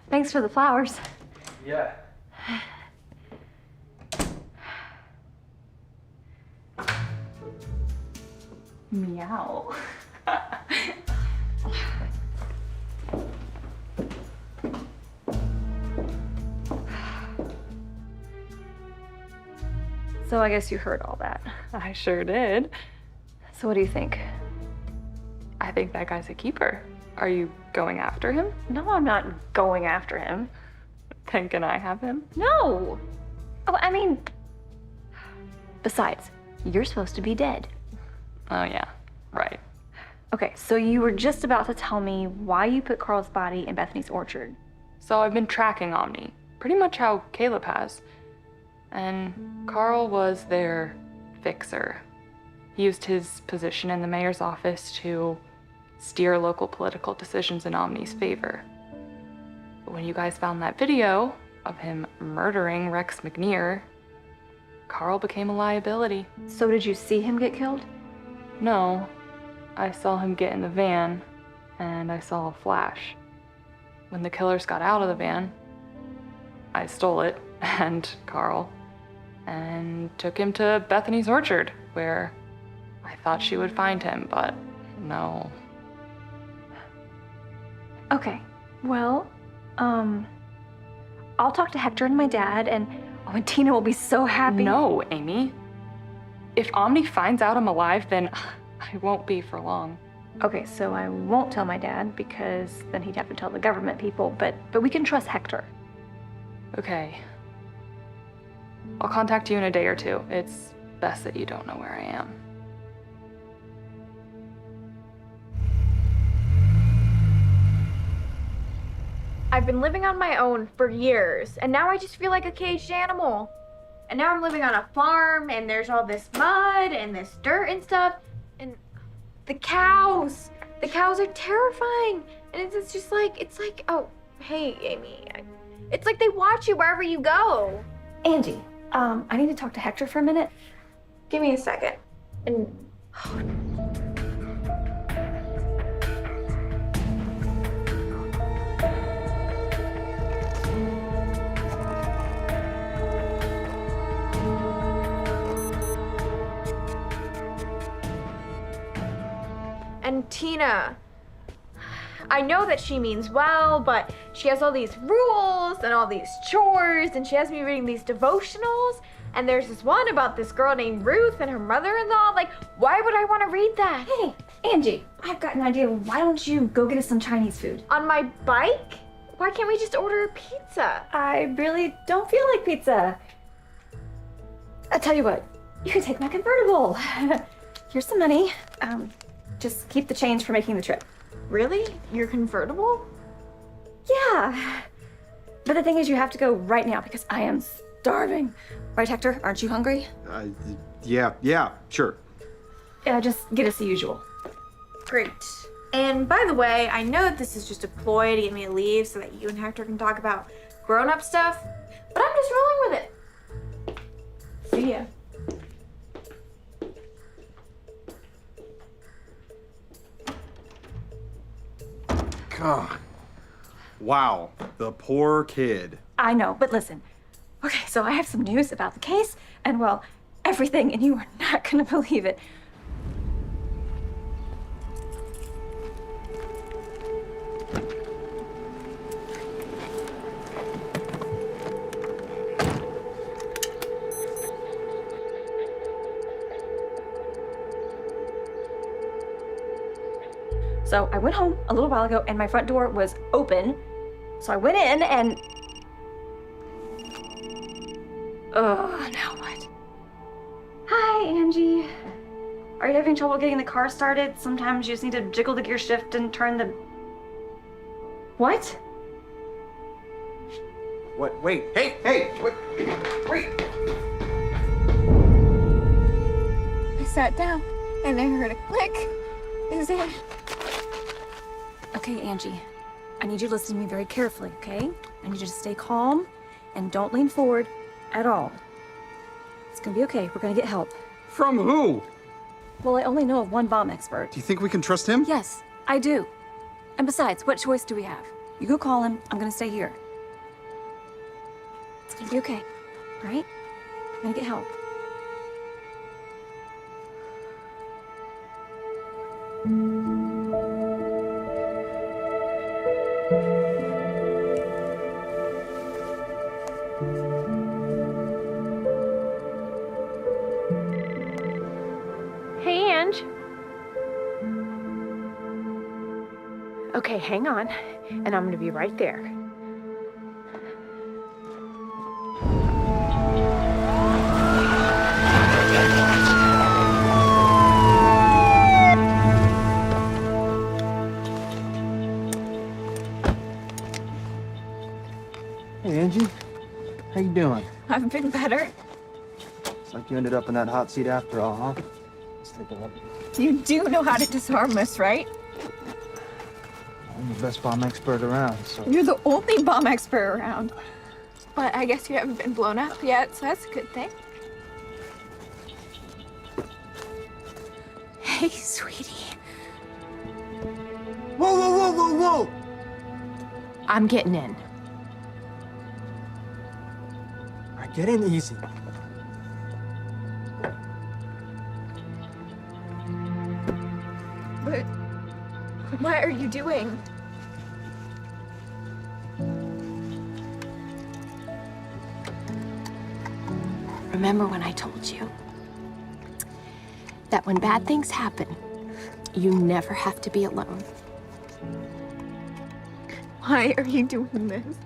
Thanks for the flowers. Yeah. Meow. So I guess you heard all that. I sure did. So what do you think? I think that guy's a keeper. Are you going after him? No, I'm not going after him. Then can I have him? No. Oh, I mean, besides, you're supposed to be dead. Oh yeah, right. Okay, so you were just about to tell me why you put Carl's body in Bethany's orchard. So I've been tracking Omni, pretty much how Caleb has. And Carl was their fixer. He used his position in the mayor's office to steer local political decisions in Omni's favor. But when you guys found that video of him murdering Rex McNear, Carl became a liability. So did you see him get killed? No, I saw him get in the van, and I saw a flash. When the killers got out of the van, I stole it, and Carl, and took him to Bethany's orchard, where I thought she would find him, but no. Okay, well, I'll talk to Hector and my dad, and Tina will be so happy. No, Amy. If Omni finds out I'm alive, then I won't be for long. Okay, so I won't tell my dad because then he'd have to tell the government people, but we can trust Hector. Okay. I'll contact you in a day or two. It's best that you don't know where I am. I've been living on my own for years, and now I just feel like a caged animal. And now I'm living on a farm, and there's all this mud and this dirt and stuff. And the cows are terrifying. And it's just like, oh, hey, Amy. It's like they watch you wherever you go. Angie, I need to talk to Hector for a minute. Give me a second. And Tina, I know that she means well, but she has all these rules and all these chores, and she has me reading these devotionals, and there's this one about this girl named Ruth and her mother-in-law. Like, why would I want to read that? Hey, Angie, I've got an idea. Why don't you go get us some Chinese food? On my bike? Why can't we just order a pizza? I really don't feel like pizza. I'll tell you what, you can take my convertible. Here's some money. Just keep the change for making the trip. Really? Your convertible? Yeah. But the thing is, you have to go right now because I am starving. Right, Hector? Aren't you hungry? Yeah, sure. Yeah, just get us the usual. Great. And by the way, I know that this is just a ploy to get me to leave so that you and Hector can talk about grown-up stuff, but I'm just rolling with it. See ya. Oh. Wow, the poor kid. I know, but listen. Okay, so I have some news about the case, and well, everything, and you are not gonna believe it. So I went home a little while ago and my front door was open. So I went in and... Ugh, now what? Hi, Angie. Are you having trouble getting the car started? Sometimes you just need to jiggle the gear shift and turn the... What? What? Wait, hey, what? Wait. I sat down and I heard a click. Is it? Okay, Angie. I need you to listen to me very carefully, okay? I need you to stay calm and don't lean forward at all. It's gonna be okay. We're gonna get help. From who? Well, I only know of one bomb expert. Do you think we can trust him? Yes, I do. And besides, what choice do we have? You go call him. I'm gonna stay here. It's gonna be okay, all right? I'm gonna get help. Hey, Ange. Okay, hang on, and I'm gonna be right there. Hey, Angie. How you doing? I've been better. It's like you ended up in that hot seat after all, huh? Let's take a look. You do know how to disarm us, right? I'm the best bomb expert around, so... You're the only bomb expert around. But I guess you haven't been blown up yet, so that's a good thing. Hey, sweetie. Whoa, whoa, whoa, whoa, whoa! I'm getting in. All right, get in easy. But what are you doing? Remember when I told you that when bad things happen, you never have to be alone? Why are you doing this?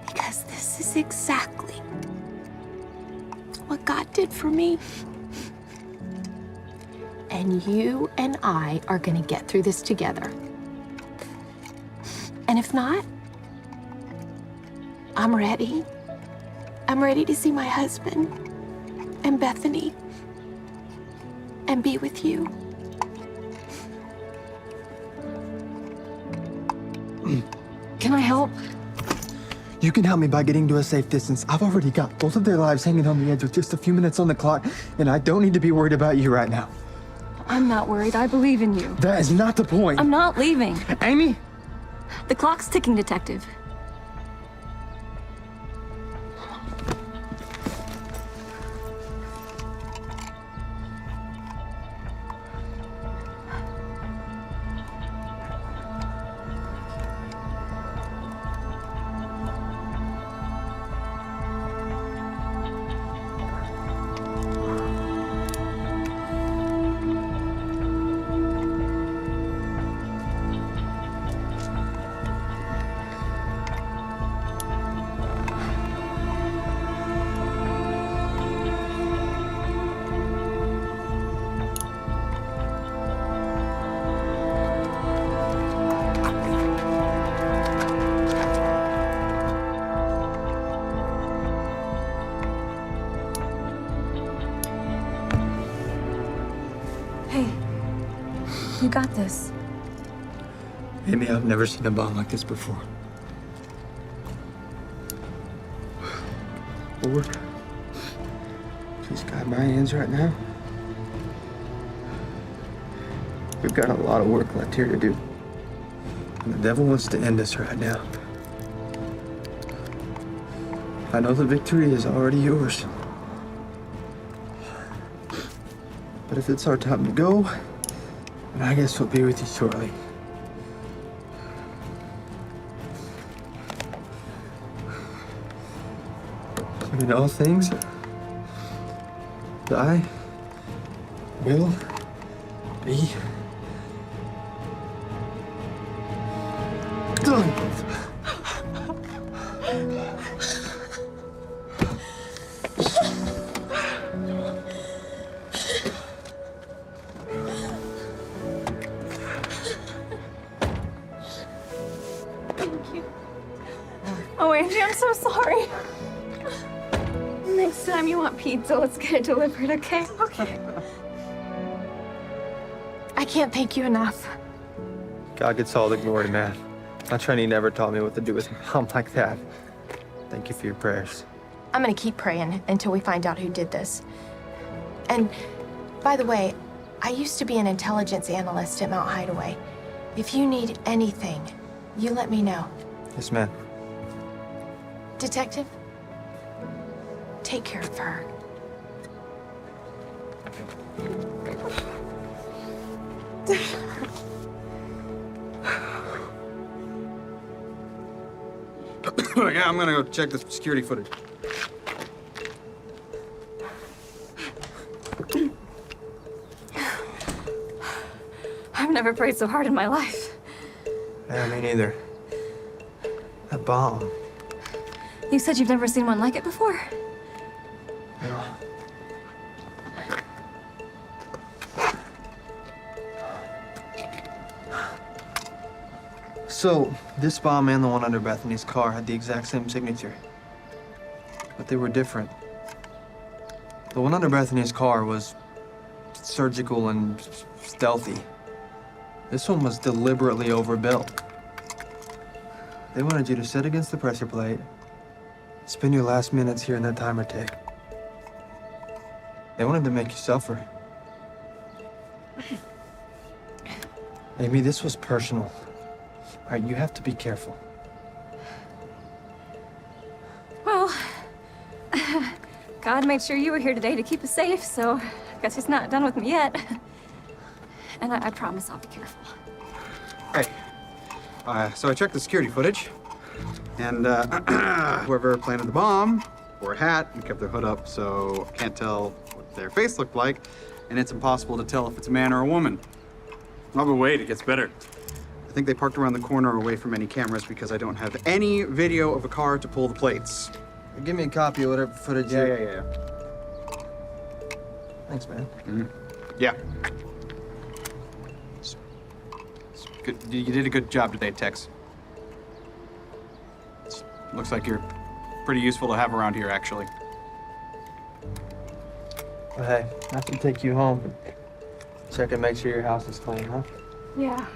Because this is exactly what God did for me. And you and I are gonna get through this together. And if not, I'm ready. I'm ready to see my husband and Bethany and be with you. Can I help? You can help me by getting to a safe distance. I've already got both of their lives hanging on the edge with just a few minutes on the clock, and I don't need to be worried about you right now. I'm not worried. I believe in you. That is not the point. I'm not leaving. Amy? The clock's ticking, Detective. Hey, you got this. Amy, I've never seen a bomb like this before. Lord, please guide my hands right now. We've got a lot of work left here to do. And the devil wants to end us right now. I know the victory is already yours. But if it's our time to go, then I guess we'll be with you shortly. In all things, I will be done. Thank you. Oh, Angie, I'm so sorry. Next time you want pizza, let's get it delivered, okay? Okay. I can't thank you enough. God gets all the glory, man. My trainee never taught me what to do with a mom like that. Thank you for your prayers. I'm gonna keep praying until we find out who did this. And by the way, I used to be an intelligence analyst at Mount Hideaway. If you need anything, you let me know. Yes, ma'am. Detective, take care of her. Yeah, I'm gonna go check the security footage. I've never prayed so hard in my life. Yeah, me neither. That bomb. You said you've never seen one like it before? No. So, this bomb and the one under Bethany's car had the exact same signature. But they were different. The one under Bethany's car was surgical and stealthy. This one was deliberately overbuilt. They wanted you to sit against the pressure plate, spend your last minutes hearing that timer tick. They wanted to make you suffer. Amy, this was personal. All right, you have to be careful. Well, God made sure you were here today to keep us safe, so I guess he's not done with me yet. And I promise I'll be careful. Hey, so I checked the security footage, and whoever planted the bomb wore a hat and kept their hood up, so I can't tell what their face looked like, and it's impossible to tell if it's a man or a woman. Oh, but wait, it gets better. I think they parked around the corner away from any cameras because I don't have any video of a car to pull the plates. Give me a copy of whatever footage Yeah. Thanks, man. Mm-hmm. Yeah. Good. You did a good job today, Tex. Looks like you're pretty useful to have around here, actually. Well, hey, I have to take you home. Check and make sure your house is clean, huh? Yeah.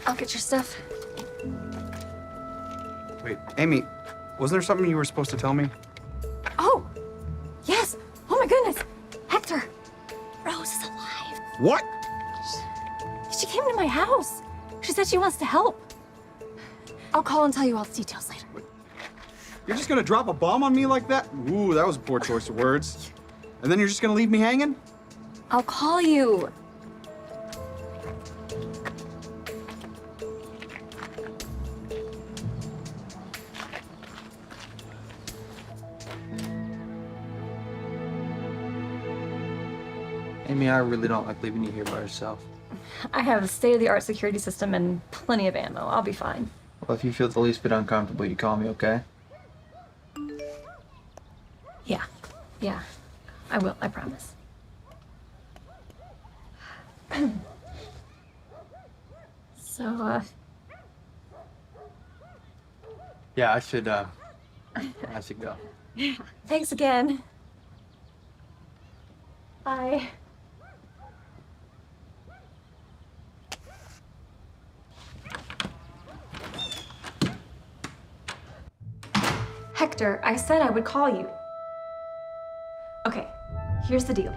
I'll get your stuff. Wait, Amy, wasn't there something you were supposed to tell me? Oh, yes. Oh my goodness. Hector, Rose is alive. What? She came to my house. She said she wants to help. I'll call and tell you all the details later. You're just gonna drop a bomb on me like that? Ooh, that was a poor choice of words. And then you're just gonna leave me hanging? I'll call you. Amy, I really don't like leaving you here by yourself. I have a state-of-the-art security system and plenty of ammo. I'll be fine. Well, if you feel the least bit uncomfortable, you call me, okay? Yeah, I will, I promise. So, Yeah, I should go. Thanks again. Bye. Hector, I said I would call you. Okay, here's the deal.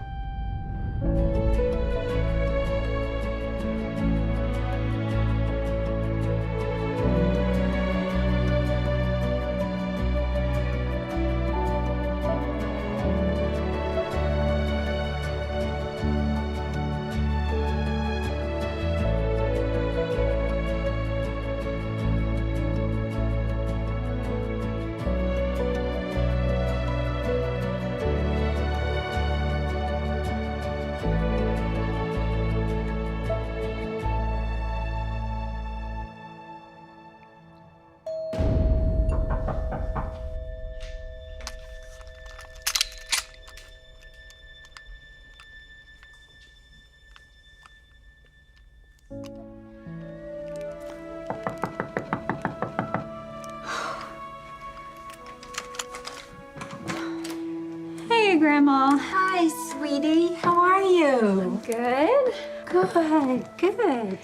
Grandma. Hi, sweetie. How are you? Good. Good, good.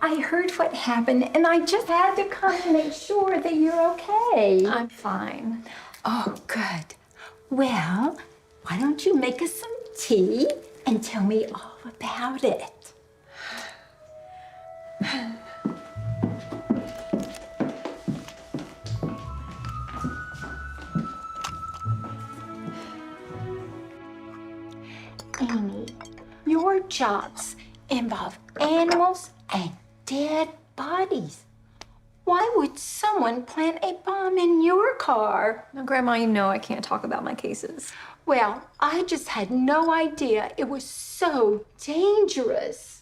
I heard what happened, and I just had to come to make sure that you're okay. I'm fine. Oh, good. Well, why don't you make us some tea and tell me all about it? Amy, your jobs involve animals and dead bodies. Why would someone plant a bomb in your car? Now, Grandma, you know I can't talk about my cases. Well, I just had no idea it was so dangerous.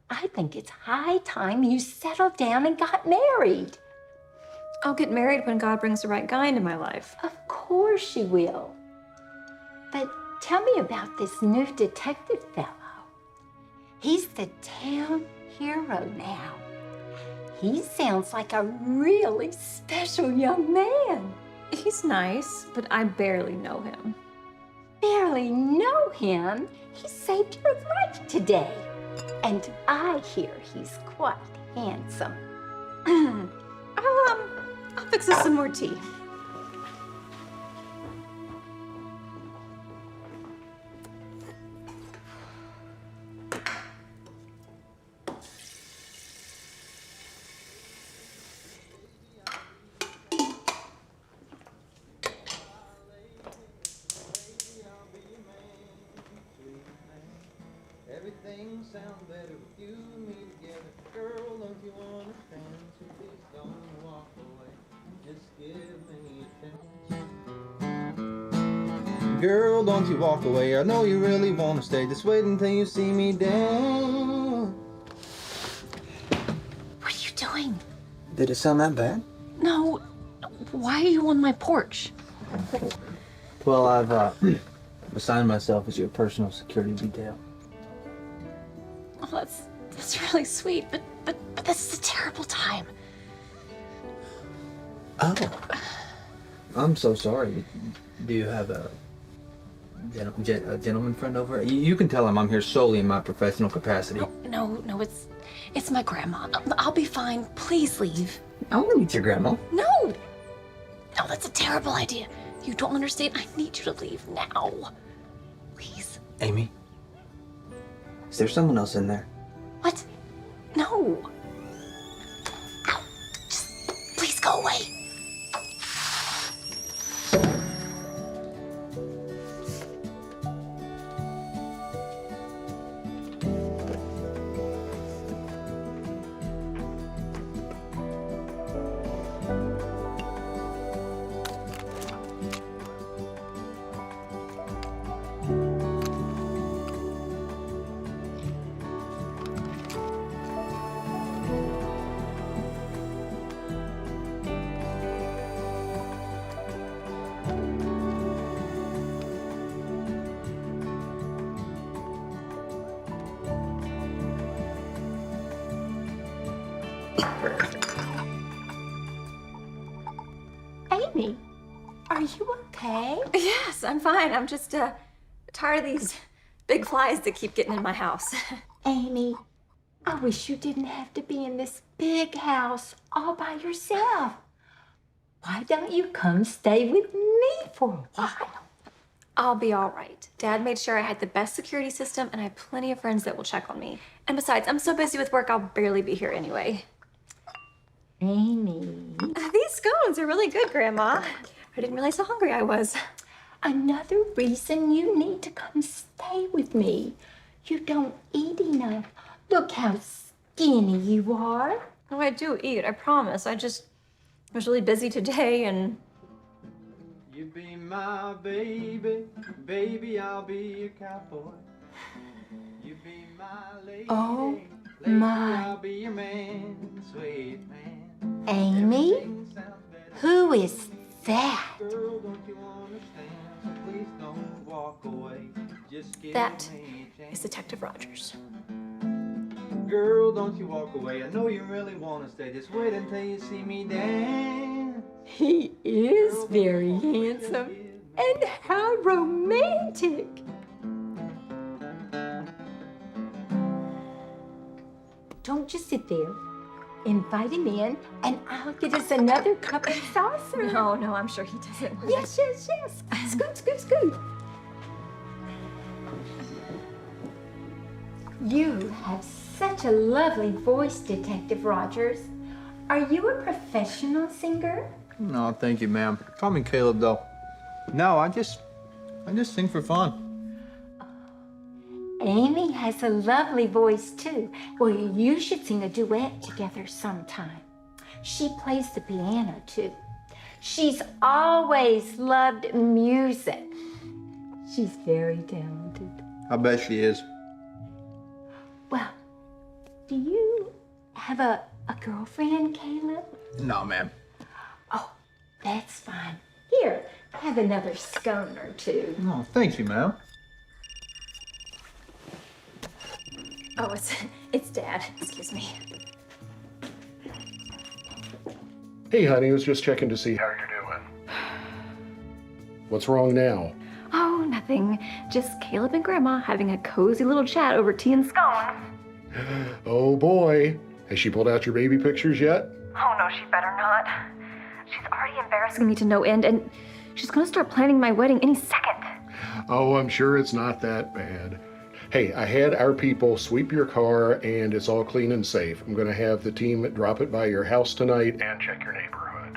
I think it's high time you settled down and got married. I'll get married when God brings the right guy into my life. Of course you will. But tell me about this new detective fellow. He's the town hero now. He sounds like a really special young man. He's nice, but I barely know him. Barely know him? He saved your life today. And I hear he's quite handsome. I'll fix us some more tea. Everything sounds better with you and me together. Girl, don't you understand? So please don't walk away. Just give me a chance. Girl, don't you walk away. I know you really want to stay. Just wait until you see me down. What are you doing? Did it sound that bad? No. Why are you on my porch? Well, I've assigned myself as your personal security detail. Oh, that's really sweet, but this is a terrible time. Oh. I'm so sorry. Do you have a gentleman friend over? You can tell him I'm here solely in my professional capacity. No, it's my grandma. I'll be fine. Please leave. I want to meet your grandma. No, that's a terrible idea. You don't understand. I need you to leave now. Please. Amy, is there someone else in there? What? No. Ow. Just please go away. Amy, are you okay? Yes, I'm fine. I'm just tired of these big flies that keep getting in my house. Amy, I wish you didn't have to be in this big house all by yourself. Why don't you come stay with me for a while? I'll be all right. Dad made sure I had the best security system, and I have plenty of friends that will check on me. And besides, I'm so busy with work, I'll barely be here anyway. Amy. These scones are really good, Grandma. I didn't realize how hungry I was. Another reason you need to come stay with me. You don't eat enough. Look how skinny you are. Oh, I do eat, I promise. I was really busy today, and... You be my baby, baby, I'll be your cowboy. You be my lady, Oh, lady, my. I'll be your man, sweet man. Amy? Who is that? Girl, don't you understand? So please don't walk away. Just give That me a chance. is Detective Rogers. Girl, don't you walk away. I know you really want to stay. Just wait until you see me dance. He is very handsome. And how romantic. Don't just sit there. Invite him in, and I'll get us another cup and saucer. No, I'm sure he doesn't want Yes. Scoot, scoot, scoot. You have such a lovely voice, Detective Rogers. Are you a professional singer? No, thank you, ma'am. Call me Caleb, though. No, I just sing for fun. Amy has a lovely voice, too. Well, you should sing a duet together sometime. She plays the piano, too. She's always loved music. She's very talented. I bet she is. Well, do you have a girlfriend, Caleb? No, ma'am. Oh, that's fine. Here, have another scone or two. No, thank you, ma'am. Oh, it's Dad. Excuse me. Hey, honey, I was just checking to see how you're doing. What's wrong now? Oh, nothing. Just Caleb and Grandma having a cozy little chat over tea and scones. Oh boy. Has she pulled out your baby pictures yet? Oh, no, she better not. She's already embarrassing me to no end, and she's gonna start planning my wedding any second. Oh, I'm sure it's not that bad. Hey, I had our people sweep your car and it's all clean and safe. I'm gonna have the team drop it by your house tonight and check your neighborhood.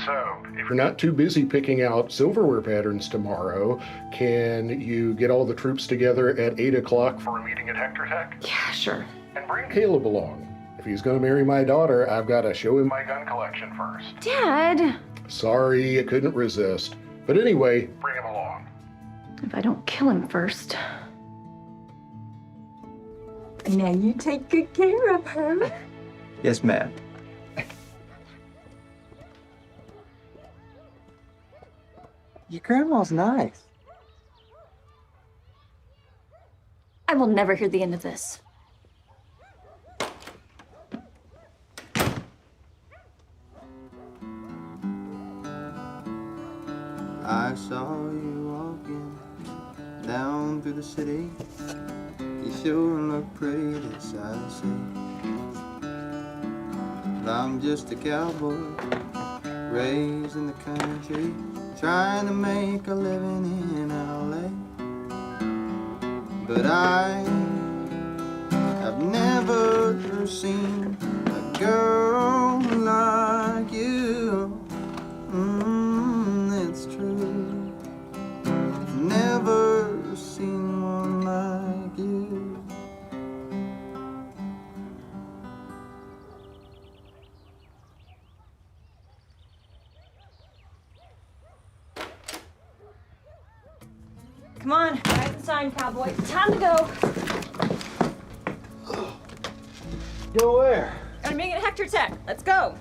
So, if you're not too busy picking out silverware patterns tomorrow, can you get all the troops together at 8 o'clock for a meeting at Hector Tech? Yeah, sure. And bring Caleb along. If he's gonna marry my daughter, I've gotta show him my gun collection first. Dad! Sorry, I couldn't resist. But anyway, bring him along. If I don't kill him first. Now you take good care of her. Yes, ma'am. Your grandma's nice. I will never hear the end of this. I saw you walking down through the city. You sure look pretty, this I see. But I'm just a cowboy, raised in the country, trying to make a living in LA. But I have never seen a girl like you. It's true. Never seen one like you. Come on, rise the sign, cowboy. Time to go. Go where? Gotta make it Hector Tech. Let's go.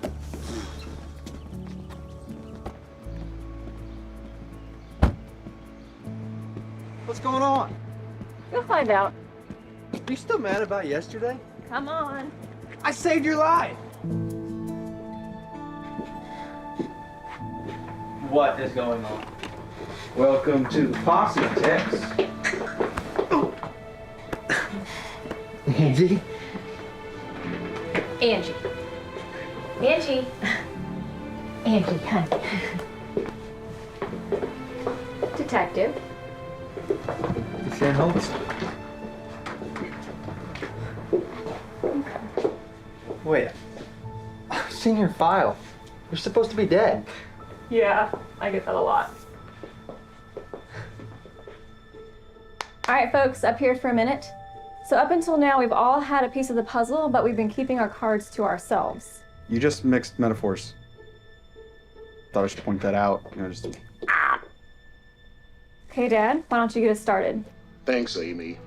What's going on? You'll find out. Are you still mad about yesterday? Come on. I saved your life! What is going on? Welcome to the Posse, Tex. Angie? Angie. Angie. Angie, honey. Detective. Shanholtz? Wait. I've seen your file. You're supposed to be dead. Yeah, I get that a lot. All right, folks, up here for a minute. So up until now, we've all had a piece of the puzzle, but we've been keeping our cards to ourselves. You just mixed metaphors. Thought I should point that out. You know, just Okay, Dad, why don't you get us started? Thanks, Amy.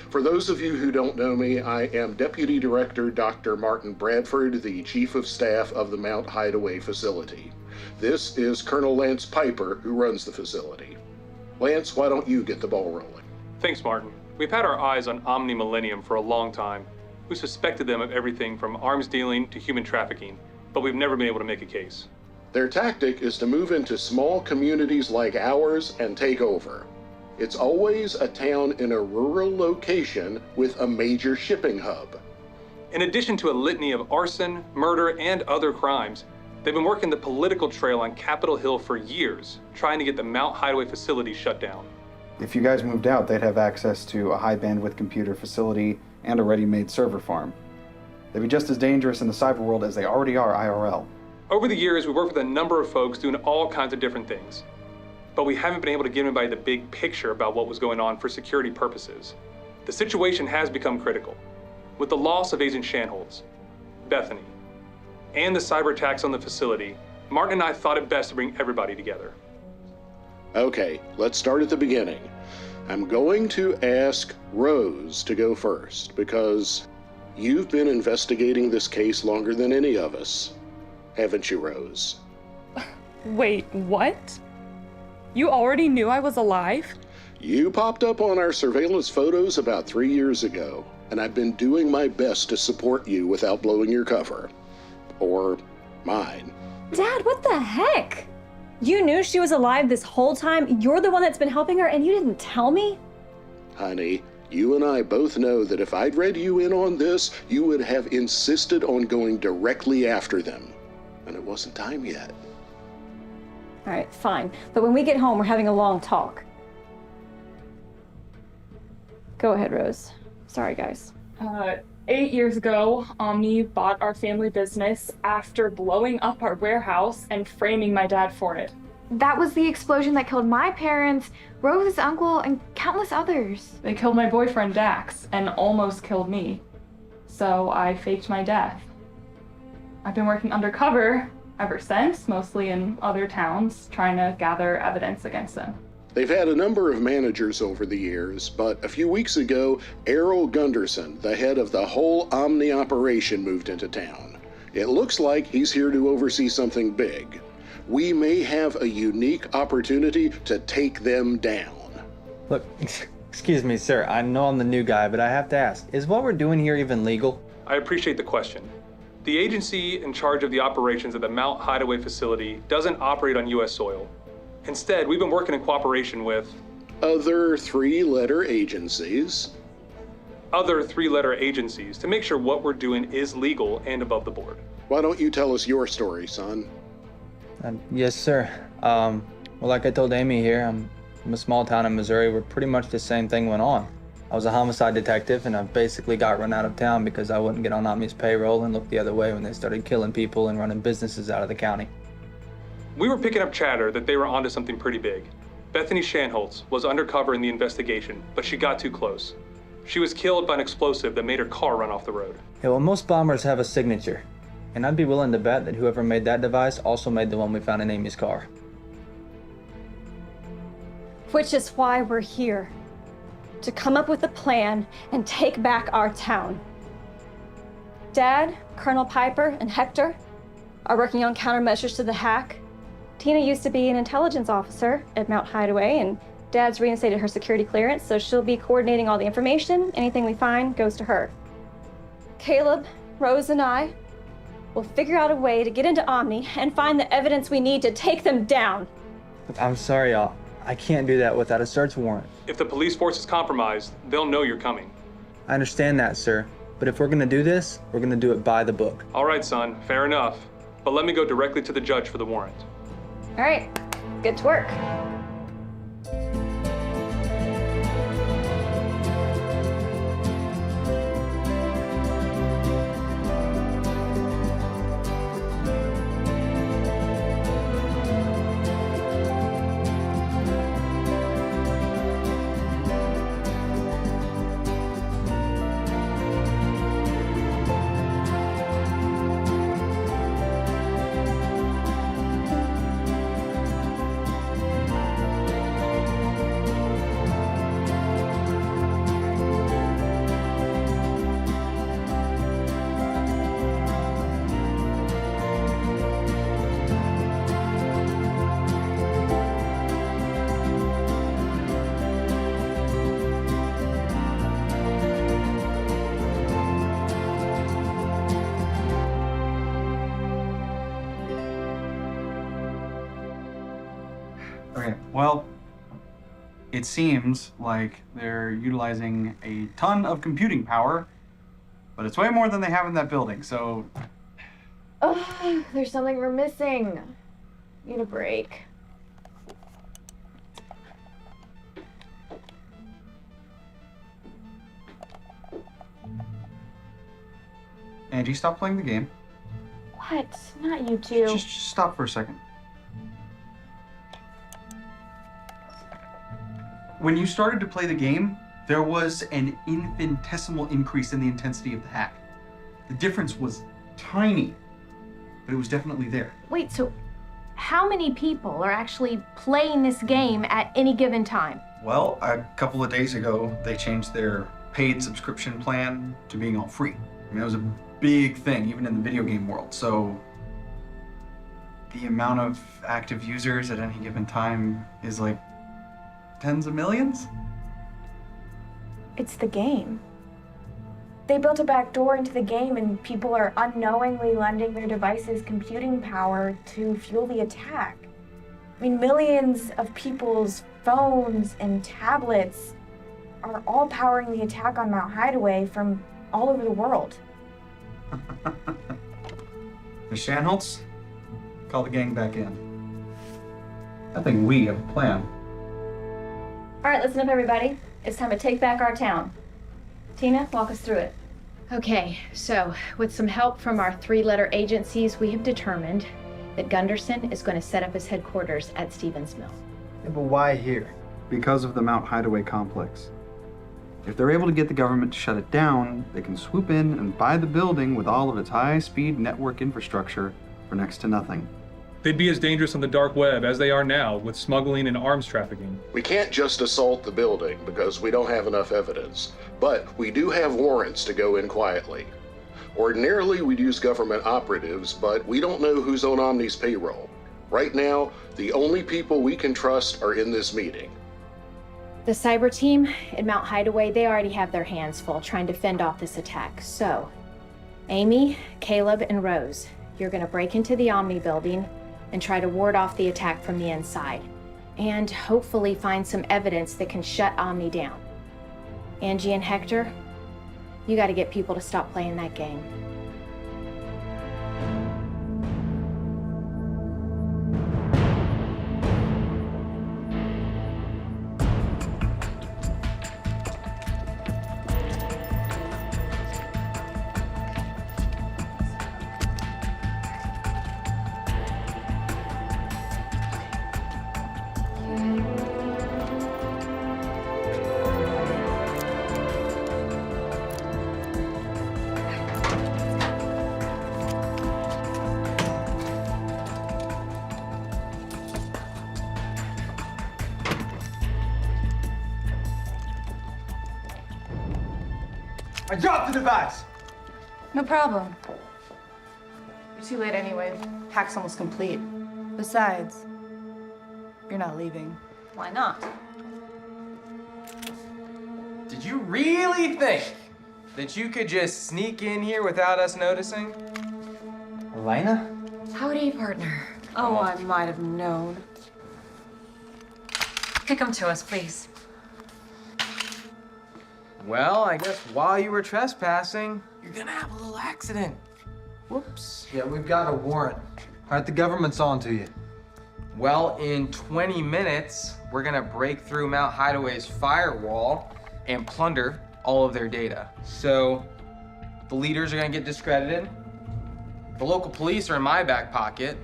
For those of you who don't know me, I am Deputy Director Dr. Martin Bradford, the Chief of Staff of the Mount Hideaway facility. This is Colonel Lance Piper, who runs the facility. Lance, why don't you get the ball rolling? Thanks, Martin. We've had our eyes on Omni Millennium for a long time. We suspected them of everything from arms dealing to human trafficking, but we've never been able to make a case. Their tactic is to move into small communities like ours and take over. It's always a town in a rural location with a major shipping hub. In addition to a litany of arson, murder, and other crimes, they've been working the political trail on Capitol Hill for years, trying to get the Mount Hideaway facility shut down. If you guys moved out, they'd have access to a high bandwidth computer facility and a ready-made server farm. They'd be just as dangerous in the cyber world as they already are IRL. Over the years, we worked with a number of folks doing all kinds of different things, but we haven't been able to give anybody the big picture about what was going on for security purposes. The situation has become critical. With the loss of Agent Shanholz, Bethany, and the cyber attacks on the facility, Martin and I thought it best to bring everybody together. Okay, let's start at the beginning. I'm going to ask Rose to go first because you've been investigating this case longer than any of us. Haven't you, Rose? Wait, what? You already knew I was alive? You popped up on our surveillance photos about 3 years ago, and I've been doing my best to support you without blowing your cover. Or mine. Dad, what the heck? You knew she was alive this whole time? You're the one that's been helping her and you didn't tell me? Honey, you and I both know that if I'd read you in on this, you would have insisted on going directly after them. And it wasn't time yet. All right, fine. But when we get home, we're having a long talk. Go ahead, Rose. Sorry, guys. 8 years ago, Omni bought our family business after blowing up our warehouse and framing my dad for it. That was the explosion that killed my parents, Rose's uncle, and countless others. They killed my boyfriend Dax and almost killed me. So I faked my death. I've been working undercover ever since, mostly in other towns, trying to gather evidence against them. They've had a number of managers over the years, but a few weeks ago, Errol Gunderson, the head of the whole Omni operation, moved into town. It looks like he's here to oversee something big. We may have a unique opportunity to take them down. Look, excuse me, sir. I know I'm the new guy, but I have to ask, is what we're doing here even legal? I appreciate the question. The agency in charge of the operations at the Mount Hideaway facility doesn't operate on U.S. soil. Instead, we've been working in cooperation with other three-letter agencies to make sure what we're doing is legal and above the board. Why don't you tell us your story, son? Yes, sir. Well, like I told Amy here, I'm from a small town in Missouri where pretty much the same thing went on. I was a homicide detective, and I basically got run out of town because I wouldn't get on Omni's payroll and look the other way when they started killing people and running businesses out of the county. We were picking up chatter that they were onto something pretty big. Bethany Shanholz was undercover in the investigation, but she got too close. She was killed by an explosive that made her car run off the road. Yeah, well, most bombers have a signature, and I'd be willing to bet that whoever made that device also made the one we found in Amy's car. Which is why we're here. To come up with a plan and take back our town. Dad, Colonel Piper, and Hector are working on countermeasures to the hack. Tina used to be an intelligence officer at Mount Hideaway, and Dad's reinstated her security clearance, so she'll be coordinating all the information. Anything we find goes to her. Caleb, Rose, and I will figure out a way to get into Omni and find the evidence we need to take them down. I'm sorry, y'all. I can't do that without a search warrant. If the police force is compromised, they'll know you're coming. I understand that, sir. But if we're gonna do this, we're gonna do it by the book. All right, son, fair enough. But let me go directly to the judge for the warrant. All right, get to work. Well, it seems like they're utilizing a ton of computing power, but it's way more than they have in that building, so... Oh, there's something we're missing. Need a break. Angie, stop playing the game. What? Not you two. Just stop for a second. When you started to play the game, there was an infinitesimal increase in the intensity of the hack. The difference was tiny, but it was definitely there. Wait, so how many people are actually playing this game at any given time? Well, a couple of days ago, they changed their paid subscription plan to being all free. I mean, that was a big thing, even in the video game world. So the amount of active users at any given time is like tens of millions? It's the game. They built a back door into the game and people are unknowingly lending their devices computing power to fuel the attack. I mean, millions of people's phones and tablets are all powering the attack on Mount Hideaway from all over the world. Ms. Shanholtz, call the gang back in. I think we have a plan. All right, listen up, everybody. It's time to take back our town. Tina, walk us through it. Okay, so with some help from our 3-letter agencies, we have determined that Gunderson is going to set up his headquarters at Stevens Mill. Yeah, but why here? Because of the Mount Hideaway complex. If they're able to get the government to shut it down, they can swoop in and buy the building with all of its high-speed network infrastructure for next to nothing. They'd be as dangerous on the dark web as they are now with smuggling and arms trafficking. We can't just assault the building because we don't have enough evidence, but we do have warrants to go in quietly. Ordinarily, we'd use government operatives, but we don't know who's on Omni's payroll. Right now, the only people we can trust are in this meeting. The cyber team at Mount Hideaway, they already have their hands full trying to fend off this attack. So, Amy, Caleb, and Rose, you're gonna break into the Omni building and try to ward off the attack from the inside. And hopefully find some evidence that can shut Omni down. Angie and Hector, you gotta get people to stop playing that game. I dropped the device! No problem. You're too late anyway. Hack's almost complete. Besides, you're not leaving. Why not? Did you really think that you could just sneak in here without us noticing? Elena? Howdy, partner. Oh, I might have known. Kick him to us, please. Well, I guess while you were trespassing, you're gonna have a little accident. Whoops. Yeah, we've got a warrant. All right, the government's on to you. Well, in 20 minutes, we're gonna break through Mount Hideaway's firewall and plunder all of their data. So, the leaders are gonna get discredited. The local police are in my back pocket.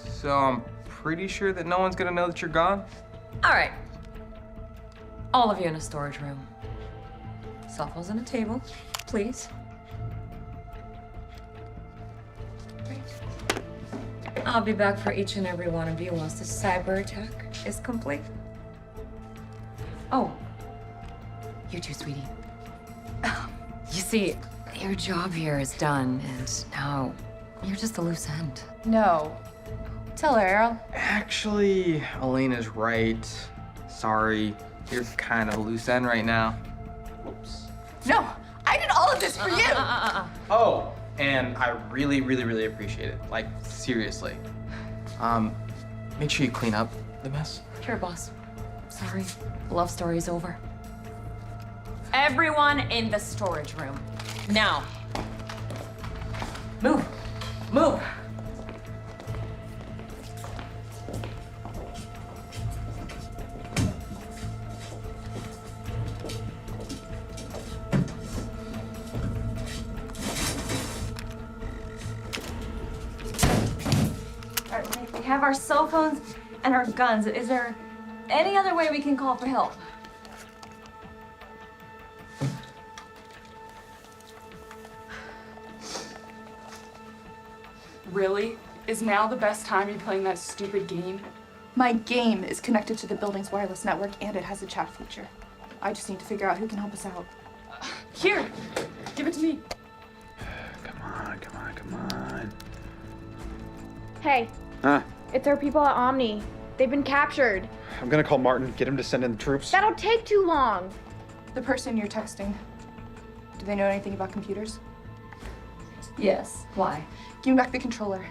So I'm pretty sure that no one's gonna know that you're gone. All right. All of you in a storage room. Cell phones on a table, please. I'll be back for each and every one of you once the cyber attack is complete. Oh, you too, sweetie. You see, your job here is done, and now you're just a loose end. No. Tell her, Errol. Actually, Elena's right. Sorry, you're kind of a loose end right now. Whoops. No, I did all of this for you. Oh, and I really, really, really appreciate it. Like, seriously. Make sure you clean up the mess? Sure, boss. Sorry. The love story is over. Everyone in the storage room. Now. Move. Move. All right, we have our cell phones and our guns. Is there any other way we can call for help? Really? Is now the best time to be playing that stupid game? My game is connected to the building's wireless network and it has a chat feature. I just need to figure out who can help us out. Here, give it to me. Come on, come on, come on. Hey, Huh? it's our people at Omni. They've been captured. I'm gonna call Martin, get him to send in the troops. That'll take too long. The person you're texting, do they know anything about computers? Yes. Why? Give me back the controller.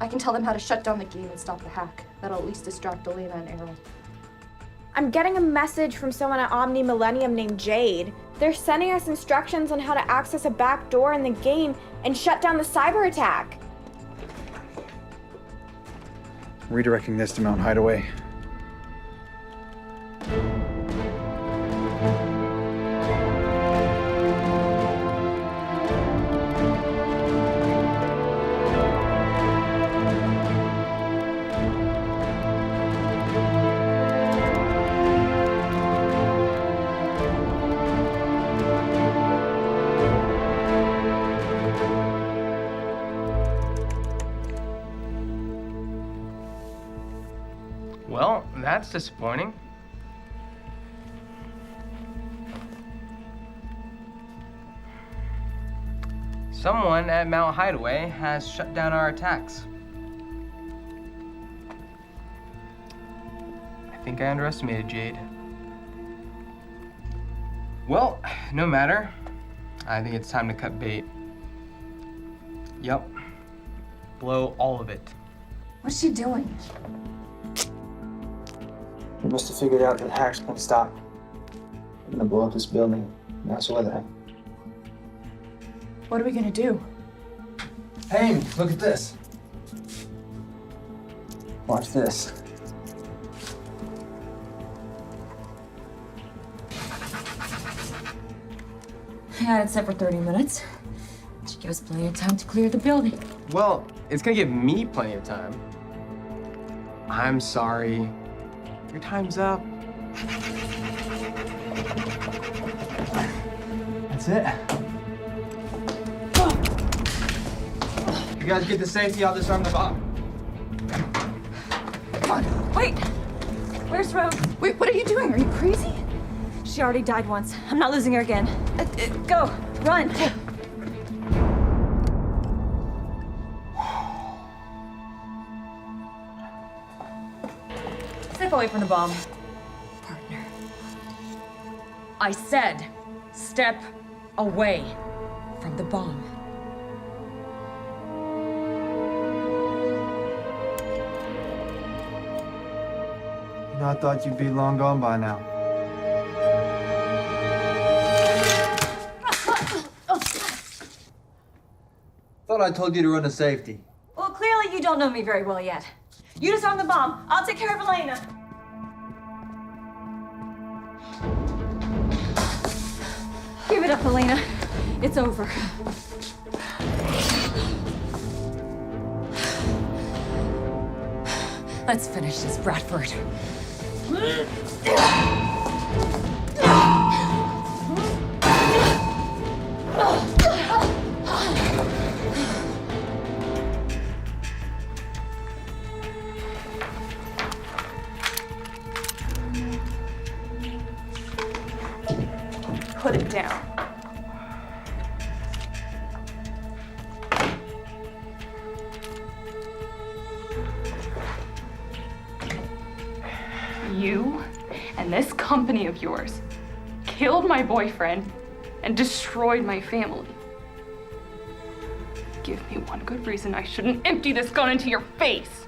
I can tell them how to shut down the game and stop the hack. That'll at least distract Elena and Errol. I'm getting a message from someone at Omni Millennium named Jade. They're sending us instructions on how to access a back door in the game and shut down the cyber attack. Redirecting this to Mount Hideaway. Well, that's disappointing. Someone at Mount Hideaway has shut down our attacks. I think I underestimated Jade. Well, no matter. I think it's time to cut bait. Yep. Blow all of it. What's she doing? We must have figured out that hacks can't stop. We're gonna blow up this building. That's with it. What are we gonna do? Hey, look at this. Watch this. Yeah, it's set for 30 minutes. Should give us plenty of time to clear the building. Well, it's gonna give me plenty of time. I'm sorry. Your time's up. That's it. You guys get to safety, I'll disarm the bomb. Wait! Where's Rose? Wait, what are you doing? Are you crazy? She already died once. I'm not losing her again. Go! Run! Step away from the bomb. Partner. I said, step away from the bomb. You know, I thought you'd be long gone by now. Thought I told you to run to safety. Well, clearly you don't know me very well yet. You disarm the bomb. I'll take care of Elena. Give it up, Elena. It's over. Let's finish this, Bradford. Put it down. You and this company of yours killed my boyfriend and destroyed my family. Give me one good reason I shouldn't empty this gun into your face.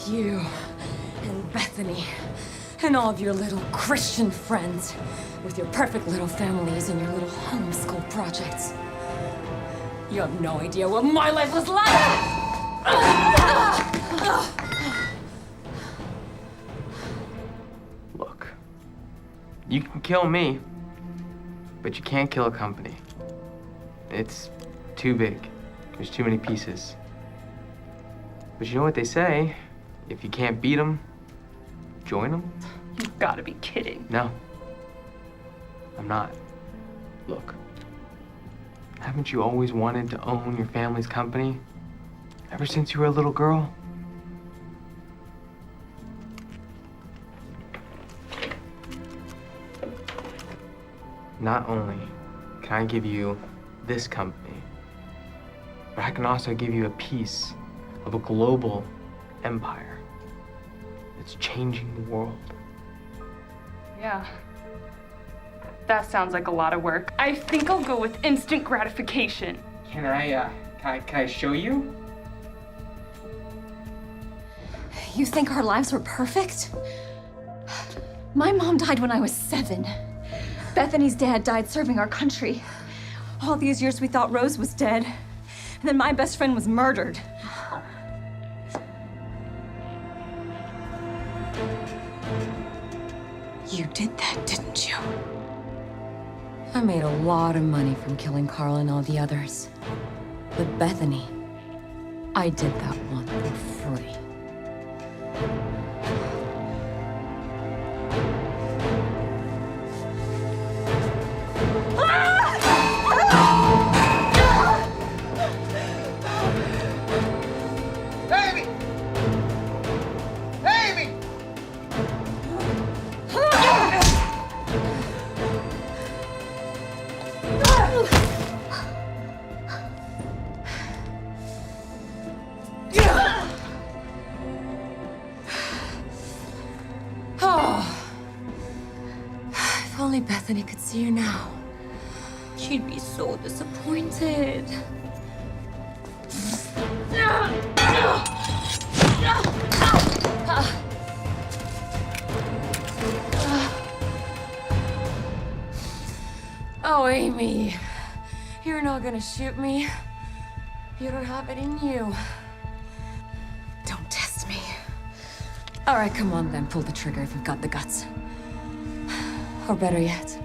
You and Bethany and all of your little Christian friends with your perfect little families and your little homeschool projects. You have no idea what my life was like! Look, you can kill me, but you can't kill a company. It's too big. There's too many pieces. But you know what they say? If you can't beat them, join them. You've got to be kidding. No, I'm not. Look, haven't you always wanted to own your family's company? Ever since you were a little girl? Not only can I give you this company, but I can also give you a piece of a global empire that's changing the world. Yeah. That sounds like a lot of work. I think I'll go with instant gratification. Can I show you? You think our lives were perfect? My mom died when I was 7. Bethany's dad died serving our country. All these years we thought Rose was dead. And then my best friend was murdered. You did that, didn't you? I made a lot of money from killing Carl and all the others. But Bethany, I did that one for free. Amy! Amy! Oh, if only Bethany could see you now. She'd be so disappointed. Oh, Amy, you're not gonna shoot me. You don't have it in you. Don't test me. All right, come on then, pull the trigger if you've got the guts. Or better yet,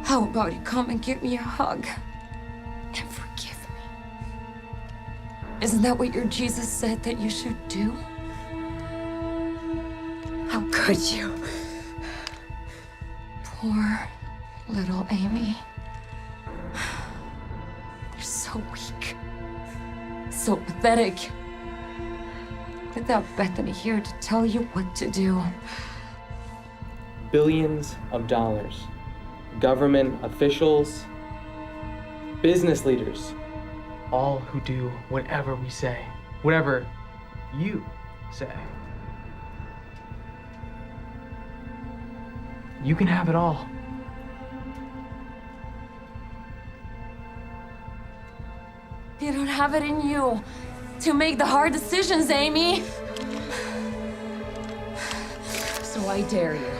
how about you come and give me a hug and forgive me? Isn't that what your Jesus said that you should do? How could you? Poor little Amy. You're so weak, so pathetic. Without Bethany here to tell you what to do. Billions of dollars. Government officials, business leaders, all who do whatever we say, whatever you say. You can have it all. You don't have it in you to make the hard decisions, Amy. So I dare you.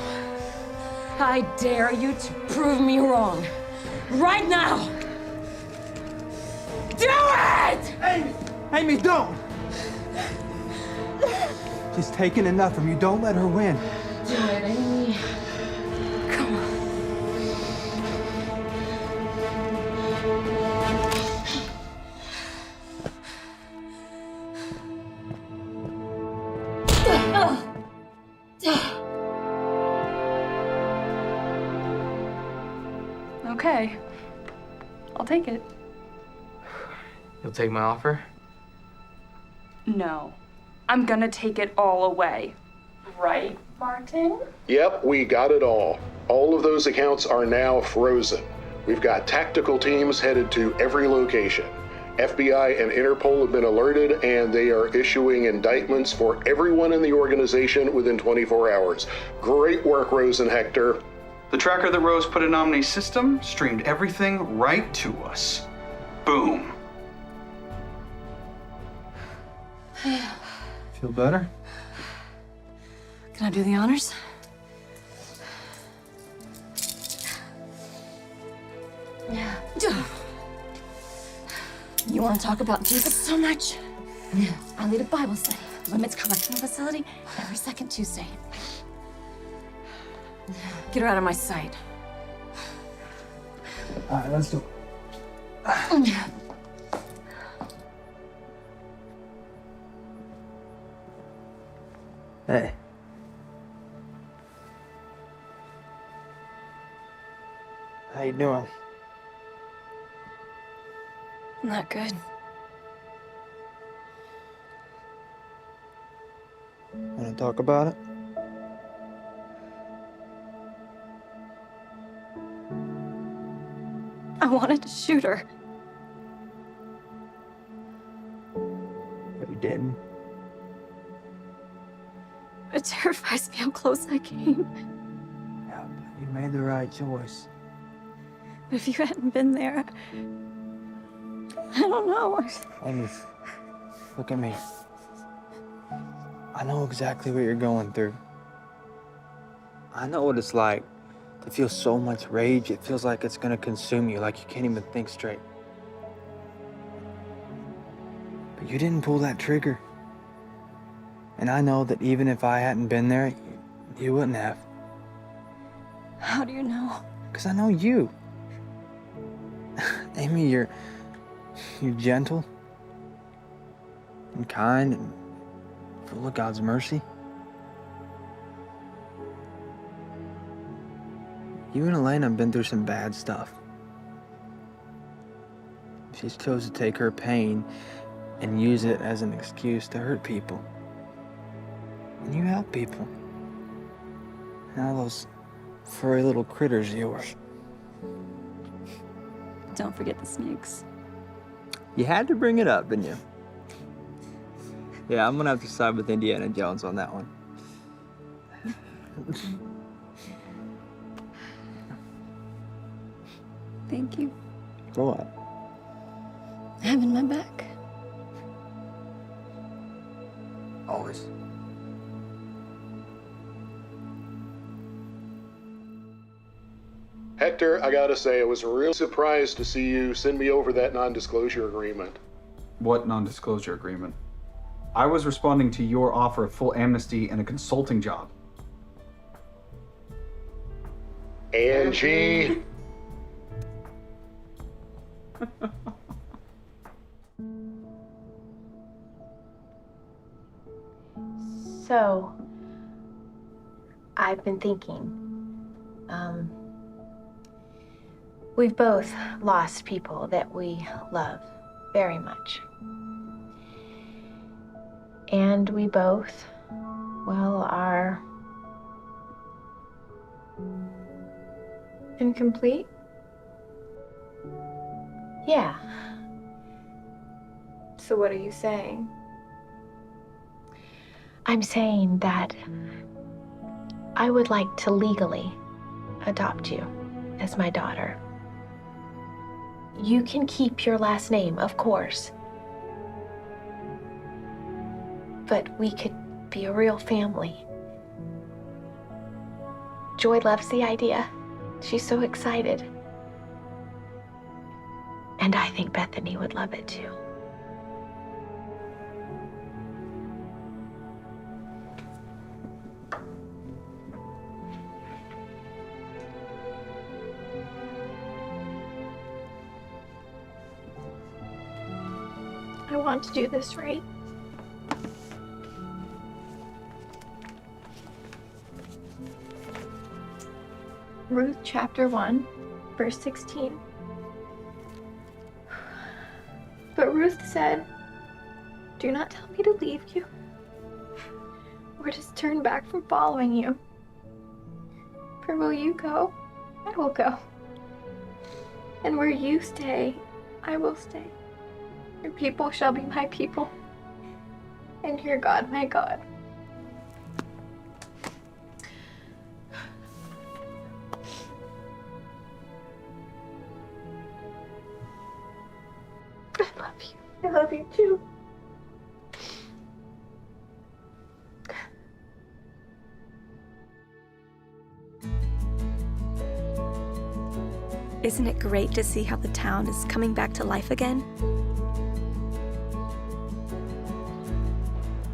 I dare you to prove me wrong. Right now! Do it! Amy! Amy, don't! She's taken enough from you. Don't let her win. Do it, Amy. Come on. Okay. I'll take it. You'll take my offer? No. I'm gonna take it all away. Right, Martin? Yep, we got it all. All of those accounts are now frozen. We've got tactical teams headed to every location. FBI and Interpol have been alerted, and they are issuing indictments for everyone in the organization within 24 hours. Great work, Rose and Hector. The tracker that Rose put in Omni's system streamed everything right to us. Boom. Feel better? Can I do the honors? Yeah. You want to talk about Jesus so much? I lead a Bible study, women's correctional facility, every second Tuesday. Get her out of my sight. All right, let's do it. Hey. How you doing? Not good. Want to talk about it? I wanted to shoot her. But you didn't. It terrifies me how close I came. Yeah, but you made the right choice. But if you hadn't been there, I don't know. Amy, look at me. I know exactly what you're going through. I know what it's like to feel so much rage, it feels like it's gonna consume you, like you can't even think straight. But you didn't pull that trigger. And I know that even if I hadn't been there, you wouldn't have. How do you know? Because I know you. Amy, you're gentle and kind and full of God's mercy. You and Elena have been through some bad stuff. She's chose to take her pain and use it as an excuse to hurt people. And you help people. Now those furry little critters of yours. Don't forget the snakes. You had to bring it up, didn't you? Yeah, I'm gonna have to side with Indiana Jones on that one. Thank you. For what? Having my back. Always. Hector, I gotta say, I was real surprised to see you send me over that non-disclosure agreement. What non-disclosure agreement? I was responding to your offer of full amnesty and a consulting job. Angie! So, I've been thinking. We've both lost people that we love very much. And we both, well, are incomplete? Yeah. So what are you saying? I'm saying that I would like to legally adopt you as my daughter. You can keep your last name, of course. But we could be a real family. Joy loves the idea. She's so excited. And I think Bethany would love it too. I want to do this right. Ruth chapter 1, verse 16. But Ruth said, "Do not tell me to leave you, or to turn back from following you. For where you go, I will go. And where you stay, I will stay. Your people shall be my people, and your God my God." love you too. Isn't it great to see how the town is coming back to life again?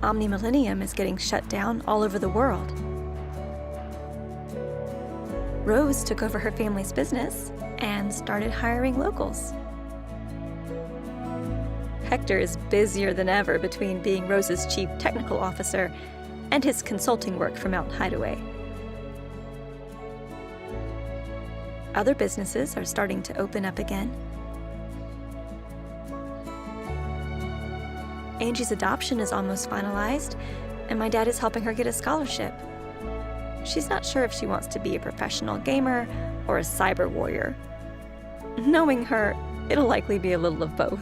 Omni Millennium is getting shut down all over the world. Rose took over her family's business and started hiring locals. Hector is busier than ever between being Rose's chief technical officer and his consulting work for Mountain Hideaway. Other businesses are starting to open up again. Angie's adoption is almost finalized, and my dad is helping her get a scholarship. She's not sure if she wants to be a professional gamer or a cyber warrior. Knowing her, it'll likely be a little of both.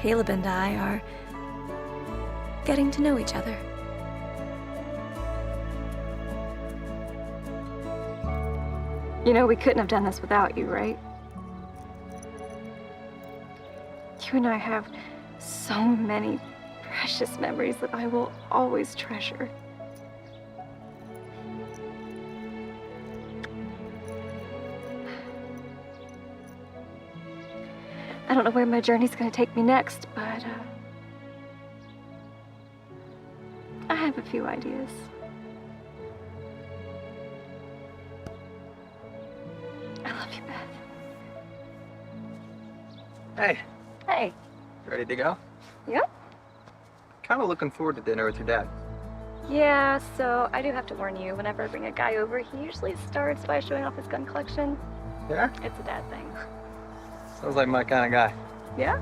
Caleb and I are getting to know each other. You know, we couldn't have done this without you, right? You and I have so many precious memories that I will always treasure. I don't know where my journey's gonna take me next, but I have a few ideas. I love you, Beth. Hey, Hey. ready to go? Yep. Kind of looking forward to dinner with your dad. Yeah, so I do have to warn you, whenever I bring a guy over, he usually starts by showing off his gun collection. Yeah? It's a dad thing. Sounds like my kind of guy. Yeah?